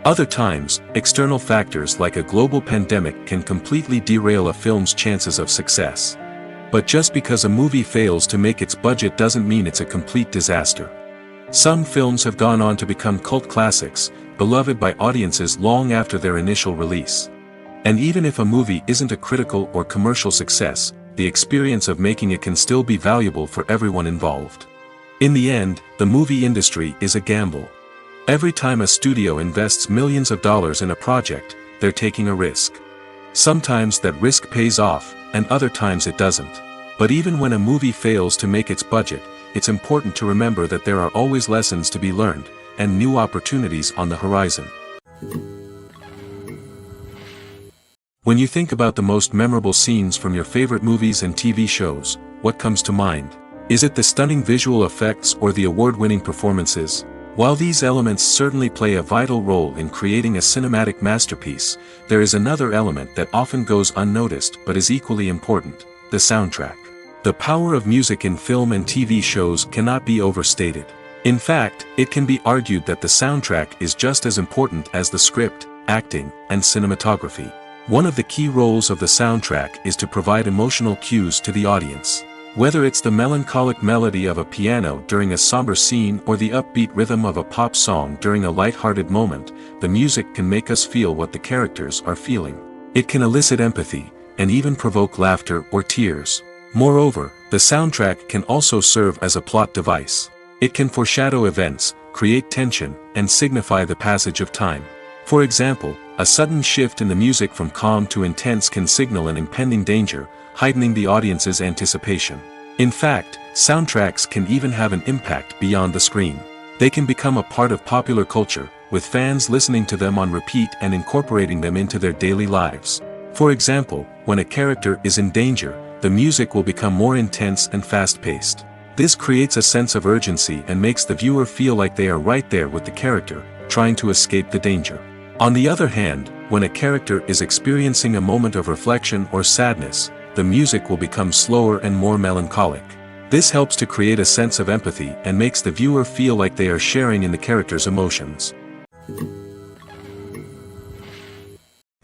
Other times, external factors like a global pandemic can completely derail a film's chances of success. But just because a movie fails to make its budget doesn't mean it's a complete disaster. Some films have gone on to become cult classics, beloved by audiences long after their initial release. And even if a movie isn't a critical or commercial success, the experience of making it can still be valuable for everyone involved. In the end, the movie industry is a gamble. Every time a studio invests millions of dollars in a project, they're taking a risk. Sometimes that risk pays off, and other times it doesn't. But even when a movie fails to make its budget, it's important to remember that there are always lessons to be learned, and new opportunities on the horizon. When you think about the most memorable scenes from your favorite movies and TV shows, what comes to mind? Is it the stunning visual effects or the award-winning performances? While these elements certainly play a vital role in creating a cinematic masterpiece, there is another element that often goes unnoticed but is equally important: the soundtrack. The power of music in film and TV shows cannot be overstated. In fact, it can be argued that the soundtrack is just as important as the script, acting, and cinematography. One of the key roles of the soundtrack is to provide emotional cues to the audience. Whether it's the melancholic melody of a piano during a somber scene or the upbeat rhythm of a pop song during a light-hearted moment, the music can make us feel what the characters are feeling. It can elicit empathy, and even provoke laughter or tears. Moreover, the soundtrack can also serve as a plot device. It can foreshadow events, create tension, and signify the passage of time. For example, a sudden shift in the music from calm to intense can signal an impending danger, heightening the audience's anticipation. In fact, soundtracks can even have an impact beyond the screen. They can become a part of popular culture, with fans listening to them on repeat and incorporating them into their daily lives. For example, when a character is in danger, the music will become more intense and fast-paced. This creates a sense of urgency and makes the viewer feel like they are right there with the character, trying to escape the danger. On the other hand, when a character is experiencing a moment of reflection or sadness, the music will become slower and more melancholic. This helps to create a sense of empathy and makes the viewer feel like they are sharing in the character's emotions.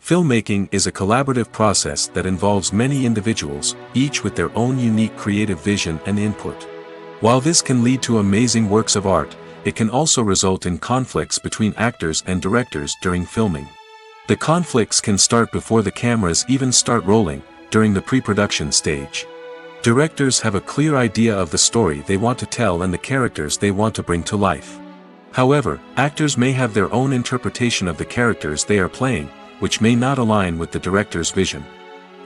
Filmmaking is a collaborative process that involves many individuals, each with their own unique creative vision and input. While this can lead to amazing works of art, it can also result in conflicts between actors and directors during filming. The conflicts can start before the cameras even start rolling, during the pre-production stage. Directors have a clear idea of the story they want to tell and the characters they want to bring to life. However, actors may have their own interpretation of the characters they are playing, which may not align with the director's vision.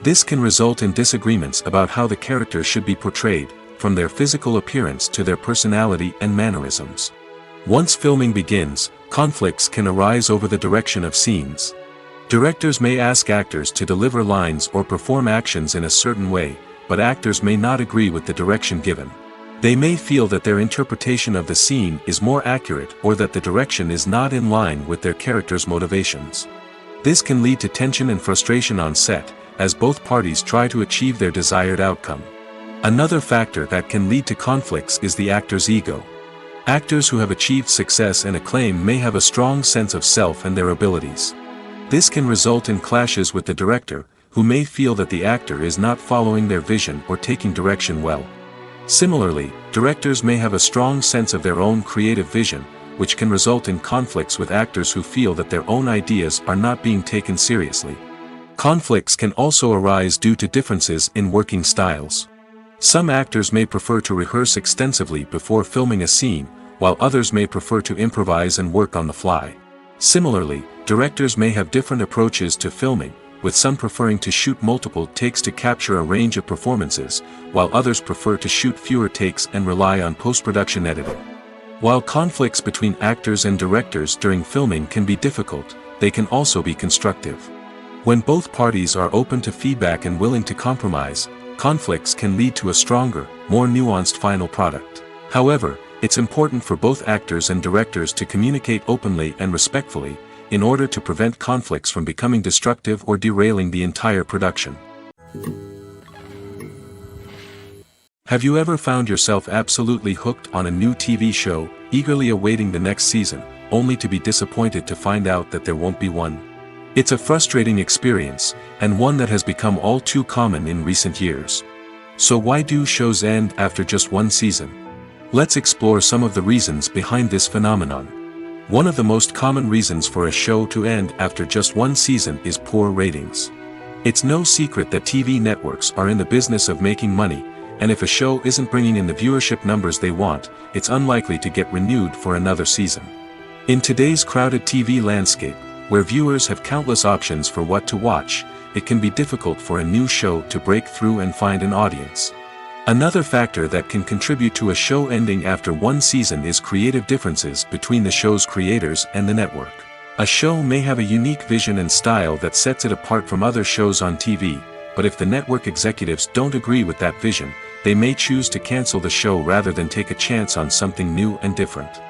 This can result in disagreements about how the characters should be portrayed, from their physical appearance to their personality and mannerisms. Once filming begins, conflicts can arise over the direction of scenes. Directors may ask actors to deliver lines or perform actions in a certain way, but actors may not agree with the direction given. They may feel that their interpretation of the scene is more accurate or that the direction is not in line with their character's motivations. This can lead to tension and frustration on set, as both parties try to achieve their desired outcome. Another factor that can lead to conflicts is the actor's ego. Actors who have achieved success and acclaim may have a strong sense of self and their abilities. This can result in clashes with the director, who may feel that the actor is not following their vision or taking direction well. Similarly, directors may have a strong sense of their own creative vision, which can result in conflicts with actors who feel that their own ideas are not being taken seriously. Conflicts can also arise due to differences in working styles. Some actors may prefer to rehearse extensively before filming a scene, while others may prefer to improvise and work on the fly. Similarly, directors may have different approaches to filming, with some preferring to shoot multiple takes to capture a range of performances, while others prefer to shoot fewer takes and rely on post-production editing. While conflicts between actors and directors during filming can be difficult, they can also be constructive. When both parties are open to feedback and willing to compromise, conflicts can lead to a stronger, more nuanced final product. However, it's important for both actors and directors to communicate openly and respectfully, in order to prevent conflicts from becoming destructive or derailing the entire production. Have you ever found yourself absolutely hooked on a new TV show, eagerly awaiting the next season, only to be disappointed to find out that there won't be one? It's a frustrating experience, and one that has become all too common in recent years. So why do shows end after just one season? Let's explore some of the reasons behind this phenomenon. One of the most common reasons for a show to end after just one season is poor ratings. It's no secret that TV networks are in the business of making money, and if a show isn't bringing in the viewership numbers they want, it's unlikely to get renewed for another season. In today's crowded TV landscape, where viewers have countless options for what to watch, it can be difficult for a new show to break through and find an audience. Another factor that can contribute to a show ending after one season is creative differences between the show's creators and the network. A show may have a unique vision and style that sets it apart from other shows on TV, but if the network executives don't agree with that vision, they may choose to cancel the show rather than take a chance on something new and different.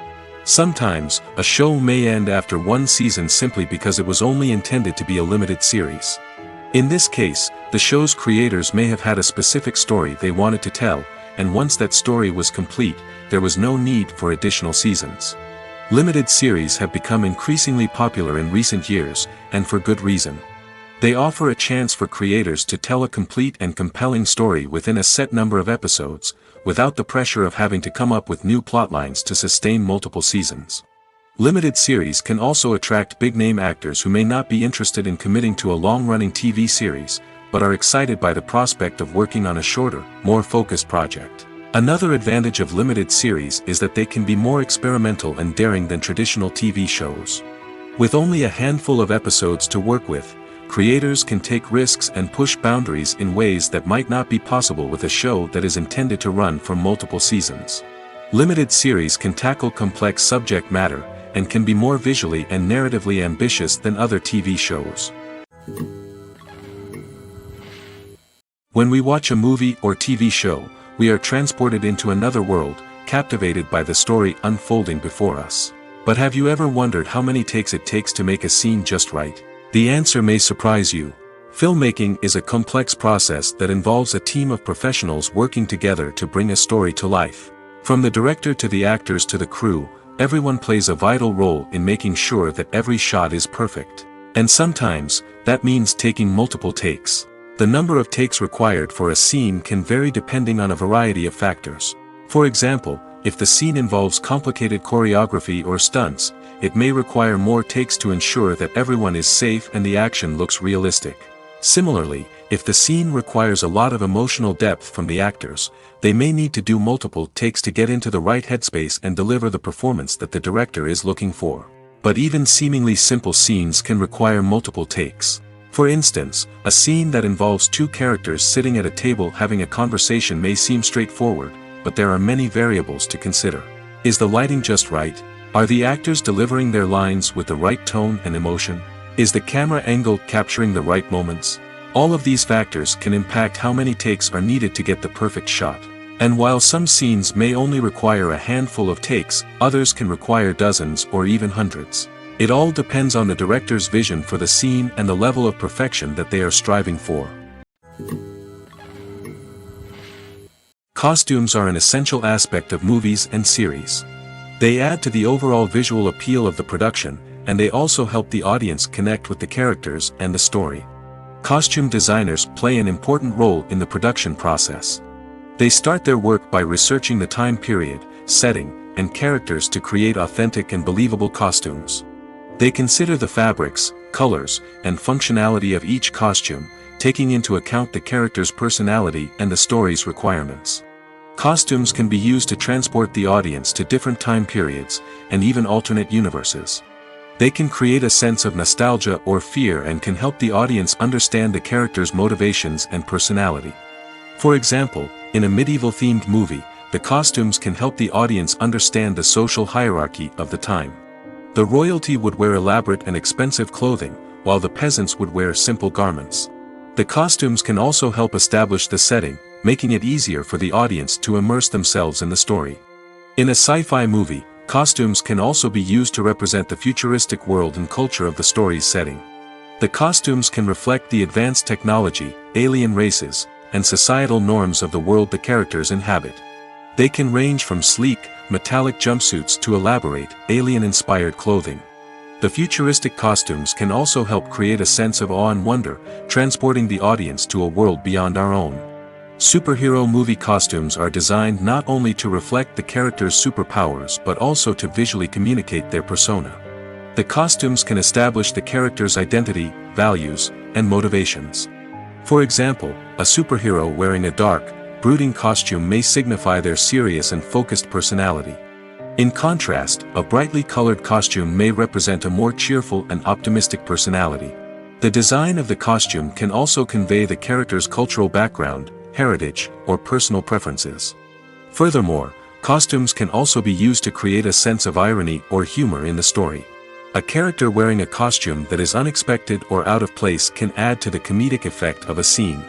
Sometimes, a show may end after one season simply because it was only intended to be a limited series. In this case, the show's creators may have had a specific story they wanted to tell, and once that story was complete, there was no need for additional seasons. Limited series have become increasingly popular in recent years, and for good reason. They offer a chance for creators to tell a complete and compelling story within a set number of episodes, without the pressure of having to come up with new plotlines to sustain multiple seasons. Limited series can also attract big-name actors who may not be interested in committing to a long-running TV series, but are excited by the prospect of working on a shorter, more focused project. Another advantage of limited series is that they can be more experimental and daring than traditional TV shows. With only a handful of episodes to work with, creators can take risks and push boundaries in ways that might not be possible with a show that is intended to run for multiple seasons. Limited series can tackle complex subject matter, and can be more visually and narratively ambitious than other TV shows. When we watch a movie or TV show, we are transported into another world, captivated by the story unfolding before us. But have you ever wondered how many takes it takes to make a scene just right? The answer may surprise you. Filmmaking is a complex process that involves a team of professionals working together to bring a story to life. From the director to the actors to the crew, everyone plays a vital role in making sure that every shot is perfect. And sometimes, that means taking multiple takes. The number of takes required for a scene can vary depending on a variety of factors. For example, if the scene involves complicated choreography or stunts, it may require more takes to ensure that everyone is safe and the action looks realistic. Similarly, if the scene requires a lot of emotional depth from the actors, they may need to do multiple takes to get into the right headspace and deliver the performance that the director is looking for. But even seemingly simple scenes can require multiple takes. For instance, a scene that involves two characters sitting at a table having a conversation may seem straightforward, but there are many variables to consider. Is the lighting just right? Are the actors delivering their lines with the right tone and emotion? Is the camera angle capturing the right moments? All of these factors can impact how many takes are needed to get the perfect shot. And while some scenes may only require a handful of takes, others can require dozens or even hundreds. It all depends on the director's vision for the scene and the level of perfection that they are striving for. Costumes are an essential aspect of movies and series. They add to the overall visual appeal of the production, and they also help the audience connect with the characters and the story. Costume designers play an important role in the production process. They start their work by researching the time period, setting, and characters to create authentic and believable costumes. They consider the fabrics, colors, and functionality of each costume, taking into account the character's personality and the story's requirements. Costumes can be used to transport the audience to different time periods, and even alternate universes. They can create a sense of nostalgia or fear and can help the audience understand the character's motivations and personality. For example, in a medieval-themed movie, the costumes can help the audience understand the social hierarchy of the time. The royalty would wear elaborate and expensive clothing, while the peasants would wear simple garments. The costumes can also help establish the setting, making it easier for the audience to immerse themselves in the story. In a sci-fi movie, costumes can also be used to represent the futuristic world and culture of the story's setting. The costumes can reflect the advanced technology, alien races, and societal norms of the world the characters inhabit. They can range from sleek, metallic jumpsuits to elaborate, alien-inspired clothing. The futuristic costumes can also help create a sense of awe and wonder, transporting the audience to a world beyond our own. Superhero movie costumes are designed not only to reflect the character's superpowers but also to visually communicate their persona. The costumes can establish the character's identity, values, and motivations. For example, a superhero wearing a dark, brooding costume may signify their serious and focused personality. In contrast, a brightly colored costume may represent a more cheerful and optimistic personality. The design of the costume can also convey the character's cultural background, heritage, or personal preferences. Furthermore, costumes can also be used to create a sense of irony or humor in the story. A character wearing a costume that is unexpected or out of place can add to the comedic effect of a scene.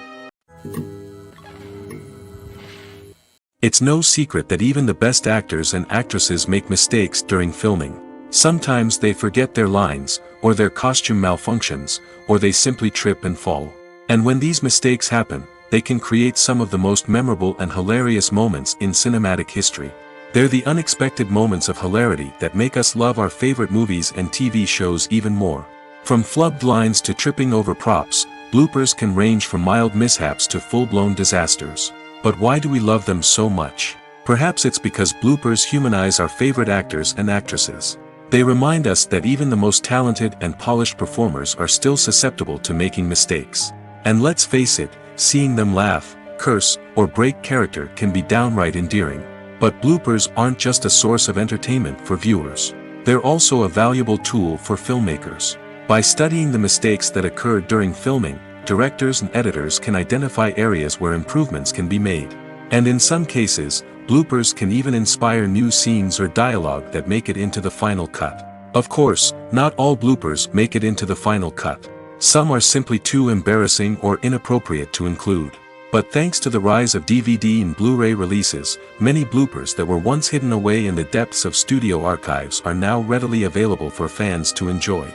It's no secret that even the best actors and actresses make mistakes during filming. Sometimes they forget their lines, or their costume malfunctions, or they simply trip and fall. And when these mistakes happen, they can create some of the most memorable and hilarious moments in cinematic history. They're the unexpected moments of hilarity that make us love our favorite movies and TV shows even more. From flubbed lines to tripping over props, bloopers can range from mild mishaps to full-blown disasters. But why do we love them so much? Perhaps it's because bloopers humanize our favorite actors and actresses. They remind us that even the most talented and polished performers are still susceptible to making mistakes. And let's face it, seeing them laugh, curse, or break character can be downright endearing. But bloopers aren't just a source of entertainment for viewers. They're also a valuable tool for filmmakers. By studying the mistakes that occurred during filming, directors and editors can identify areas where improvements can be made. And in some cases, bloopers can even inspire new scenes or dialogue that make it into the final cut. Of course, not all bloopers make it into the final cut. Some are simply too embarrassing or inappropriate to include. But thanks to the rise of DVD and Blu-ray releases, many bloopers that were once hidden away in the depths of studio archives are now readily available for fans to enjoy.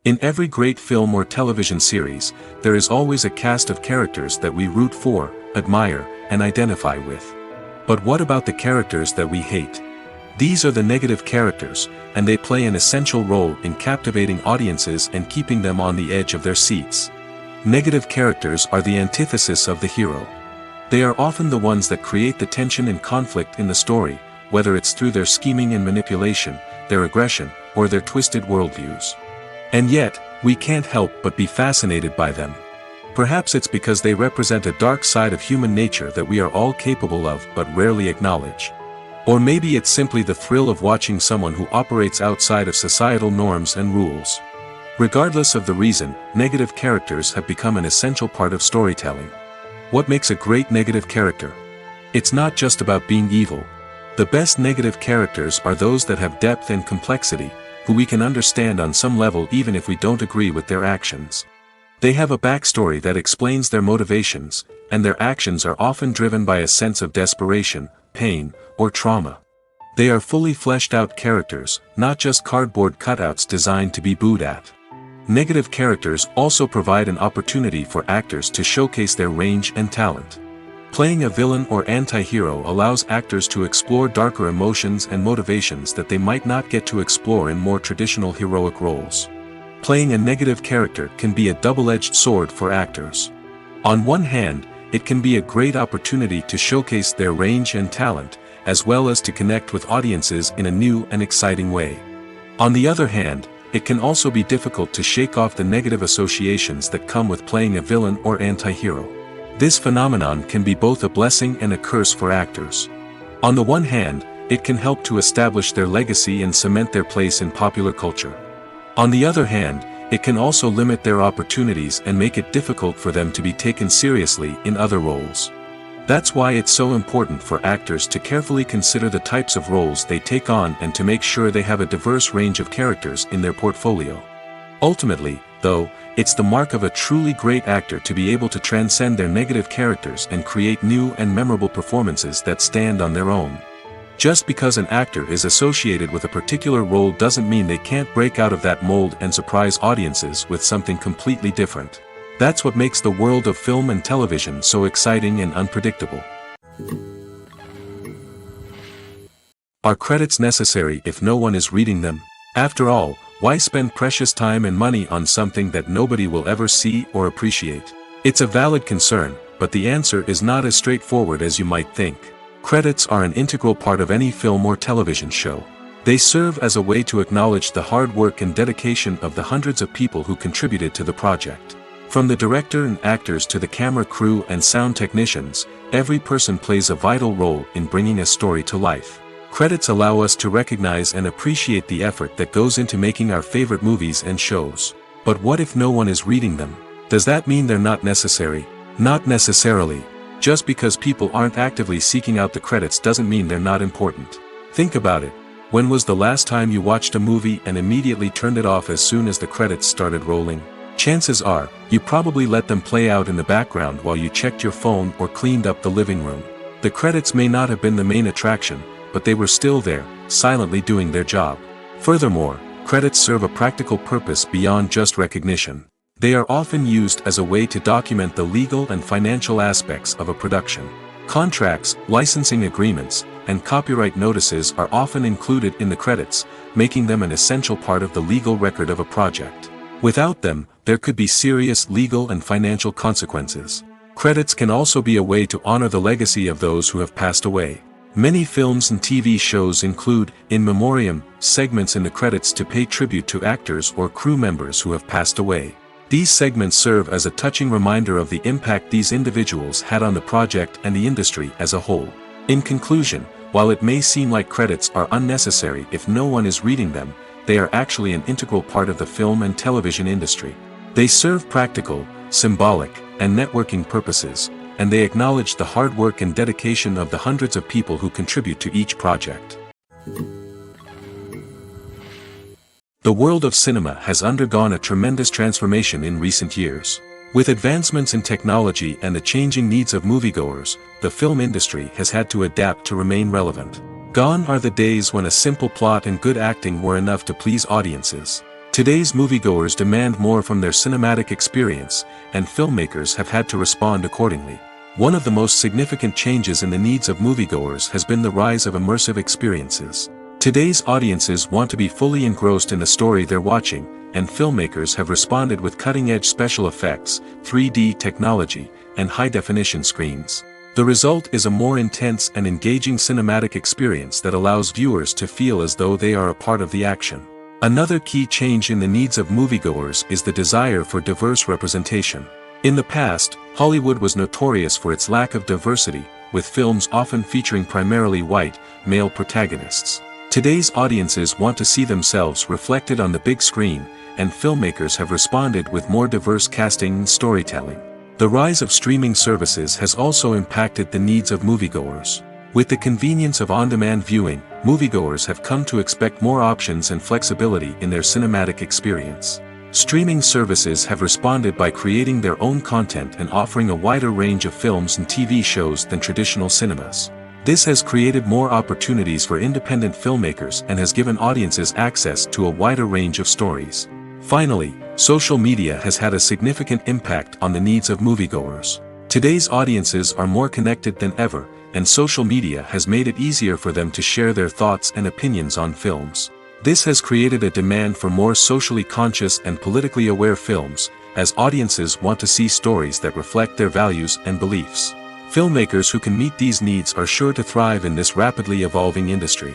In every great film or television series, there is always a cast of characters that we root for, admire, and identify with. But what about the characters that we hate? These are the negative characters, and they play an essential role in captivating audiences and keeping them on the edge of their seats. Negative characters are the antithesis of the hero. They are often the ones that create the tension and conflict in the story, whether it's through their scheming and manipulation, their aggression, or their twisted worldviews. And yet, we can't help but be fascinated by them. Perhaps it's because they represent a dark side of human nature that we are all capable of but rarely acknowledge. Or maybe it's simply the thrill of watching someone who operates outside of societal norms and rules. Regardless of the reason, negative characters have become an essential part of storytelling. What makes a great negative character? It's not just about being evil. The best negative characters are those that have depth and complexity, who we can understand on some level even if we don't agree with their actions. They have a backstory that explains their motivations, and their actions are often driven by a sense of desperation, pain, or trauma. They are fully fleshed out characters, not just cardboard cutouts designed to be booed at. Negative characters also provide an opportunity for actors to showcase their range and talent. Playing a villain or anti-hero allows actors to explore darker emotions and motivations that they might not get to explore in more traditional heroic roles. Playing a negative character can be a double-edged sword for actors. On one hand, it can be a great opportunity to showcase their range and talent, as well as to connect with audiences in a new and exciting way. On the other hand, it can also be difficult to shake off the negative associations that come with playing a villain or anti-hero. This phenomenon can be both a blessing and a curse for actors. On the one hand, it can help to establish their legacy and cement their place in popular culture. On the other hand, it can also limit their opportunities and make it difficult for them to be taken seriously in other roles. That's why it's so important for actors to carefully consider the types of roles they take on and to make sure they have a diverse range of characters in their portfolio. Ultimately, though, it's the mark of a truly great actor to be able to transcend their negative characters and create new and memorable performances that stand on their own. Just because an actor is associated with a particular role doesn't mean they can't break out of that mold and surprise audiences with something completely different. That's what makes the world of film and television so exciting and unpredictable. Are credits necessary if no one is reading them? After all, why spend precious time and money on something that nobody will ever see or appreciate? It's a valid concern, but the answer is not as straightforward as you might think. Credits are an integral part of any film or television show. They serve as a way to acknowledge the hard work and dedication of the hundreds of people who contributed to the project. From the director and actors to the camera crew and sound technicians, every person plays a vital role in bringing a story to life. Credits allow us to recognize and appreciate the effort that goes into making our favorite movies and shows. But what if no one is reading them? Does that mean they're not necessary? Not necessarily. Just because people aren't actively seeking out the credits doesn't mean they're not important. Think about it. When was the last time you watched a movie and immediately turned it off as soon as the credits started rolling? Chances are, you probably let them play out in the background while you checked your phone or cleaned up the living room. The credits may not have been the main attraction, but they were still there, silently doing their job. Furthermore, credits serve a practical purpose beyond just recognition. They are often used as a way to document the legal and financial aspects of a production. Contracts, licensing agreements, and copyright notices are often included in the credits, making them an essential part of the legal record of a project. Without them, there could be serious legal and financial consequences. Credits can also be a way to honor the legacy of those who have passed away. Many films and TV shows include, in memoriam, segments in the credits to pay tribute to actors or crew members who have passed away. These segments serve as a touching reminder of the impact these individuals had on the project and the industry as a whole. In conclusion, while it may seem like credits are unnecessary if no one is reading them, they are actually an integral part of the film and television industry. They serve practical, symbolic, and networking purposes, and they acknowledge the hard work and dedication of the hundreds of people who contribute to each project. The world of cinema has undergone a tremendous transformation in recent years. With advancements in technology and the changing needs of moviegoers, the film industry has had to adapt to remain relevant. Gone are the days when a simple plot and good acting were enough to please audiences. Today's moviegoers demand more from their cinematic experience, and filmmakers have had to respond accordingly. One of the most significant changes in the needs of moviegoers has been the rise of immersive experiences. Today's audiences want to be fully engrossed in the story they're watching, and filmmakers have responded with cutting-edge special effects, 3D technology, and high-definition screens. The result is a more intense and engaging cinematic experience that allows viewers to feel as though they are a part of the action. Another key change in the needs of moviegoers is the desire for diverse representation. In the past, Hollywood was notorious for its lack of diversity, with films often featuring primarily white, male protagonists. Today's audiences want to see themselves reflected on the big screen, and filmmakers have responded with more diverse casting and storytelling. The rise of streaming services has also impacted the needs of moviegoers. With the convenience of on-demand viewing, moviegoers have come to expect more options and flexibility in their cinematic experience. Streaming services have responded by creating their own content and offering a wider range of films and TV shows than traditional cinemas. This has created more opportunities for independent filmmakers and has given audiences access to a wider range of stories. Finally, social media has had a significant impact on the needs of moviegoers. Today's audiences are more connected than ever, and social media has made it easier for them to share their thoughts and opinions on films. This has created a demand for more socially conscious and politically aware films, as audiences want to see stories that reflect their values and beliefs. Filmmakers who can meet these needs are sure to thrive in this rapidly evolving industry.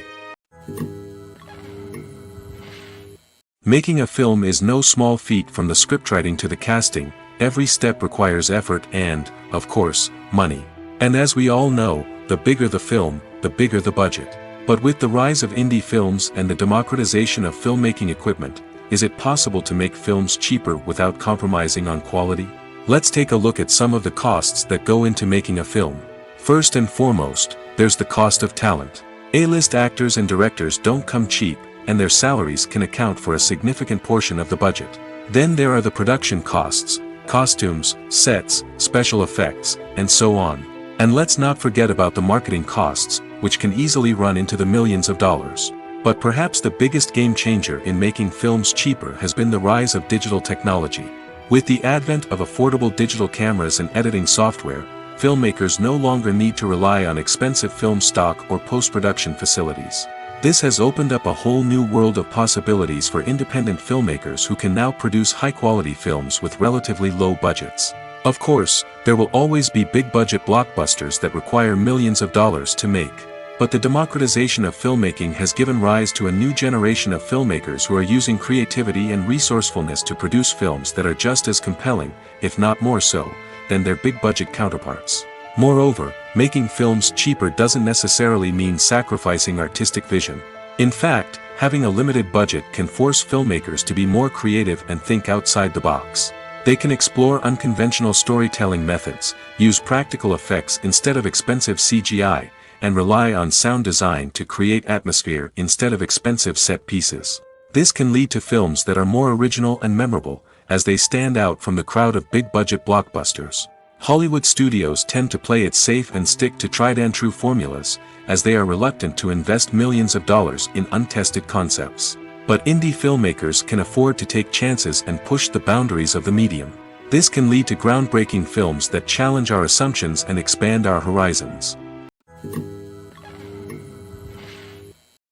Making a film is no small feat. From the scriptwriting to the casting, every step requires effort and, of course, money. And as we all know, the bigger the film, the bigger the budget. But with the rise of indie films and the democratization of filmmaking equipment, is it possible to make films cheaper without compromising on quality? Let's take a look at some of the costs that go into making a film. First and foremost, there's the cost of talent. A-list actors and directors don't come cheap, and their salaries can account for a significant portion of the budget. Then there are the production costs, costumes, sets, special effects, and so on. And let's not forget about the marketing costs, which can easily run into the millions of dollars. But perhaps the biggest game changer in making films cheaper has been the rise of digital technology. With the advent of affordable digital cameras and editing software, filmmakers no longer need to rely on expensive film stock or post-production facilities. This has opened up a whole new world of possibilities for independent filmmakers who can now produce high-quality films with relatively low budgets. Of course, there will always be big-budget blockbusters that require millions of dollars to make. But the democratization of filmmaking has given rise to a new generation of filmmakers who are using creativity and resourcefulness to produce films that are just as compelling, if not more so, than their big-budget counterparts. Moreover, making films cheaper doesn't necessarily mean sacrificing artistic vision. In fact, having a limited budget can force filmmakers to be more creative and think outside the box. They can explore unconventional storytelling methods, use practical effects instead of expensive CGI, and rely on sound design to create atmosphere instead of expensive set pieces. This can lead to films that are more original and memorable, as they stand out from the crowd of big-budget blockbusters. Hollywood studios tend to play it safe and stick to tried-and-true formulas, as they are reluctant to invest millions of dollars in untested concepts. But indie filmmakers can afford to take chances and push the boundaries of the medium. This can lead to groundbreaking films that challenge our assumptions and expand our horizons.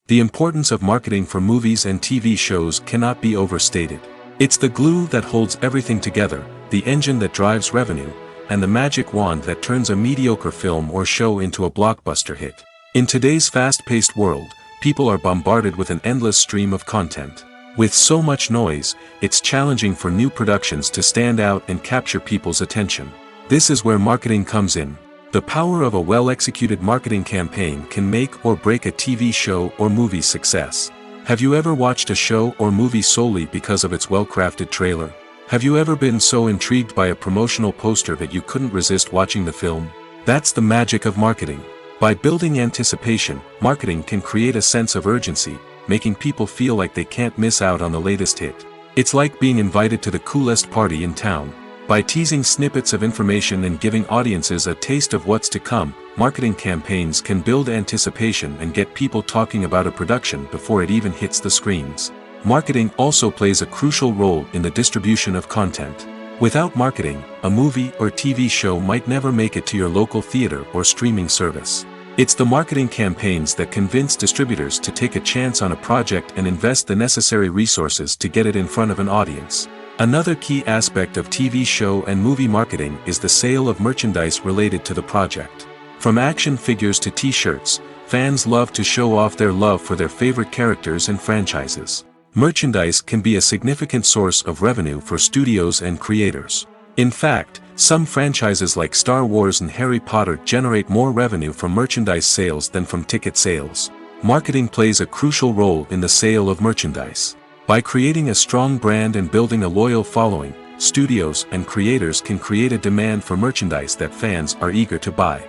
The importance of marketing for movies and TV shows cannot be overstated. It's the glue that holds everything together, the engine that drives revenue, and the magic wand that turns a mediocre film or show into a blockbuster hit. In today's fast-paced world, people are bombarded with an endless stream of content. With so much noise, it's challenging for new productions to stand out and capture people's attention. This is where marketing comes in. The power of a well-executed marketing campaign can make or break a TV show or movie's success. Have you ever watched a show or movie solely because of its well-crafted trailer? Have you ever been so intrigued by a promotional poster that you couldn't resist watching the film? That's the magic of marketing. By building anticipation, marketing can create a sense of urgency, making people feel like they can't miss out on the latest hit. It's like being invited to the coolest party in town. By teasing snippets of information and giving audiences a taste of what's to come, marketing campaigns can build anticipation and get people talking about a production before it even hits the screens. Marketing also plays a crucial role in the distribution of content. Without marketing, a movie or TV show might never make it to your local theater or streaming service. It's the marketing campaigns that convince distributors to take a chance on a project and invest the necessary resources to get it in front of an audience. Another key aspect of TV show and movie marketing is the sale of merchandise related to the project. From action figures to t-shirts, fans love to show off their love for their favorite characters and franchises. Merchandise can be a significant source of revenue for studios and creators. In fact, some franchises like Star Wars and Harry Potter generate more revenue from merchandise sales than from ticket sales. Marketing plays a crucial role in the sale of merchandise. By creating a strong brand and building a loyal following, studios and creators can create a demand for merchandise that fans are eager to buy.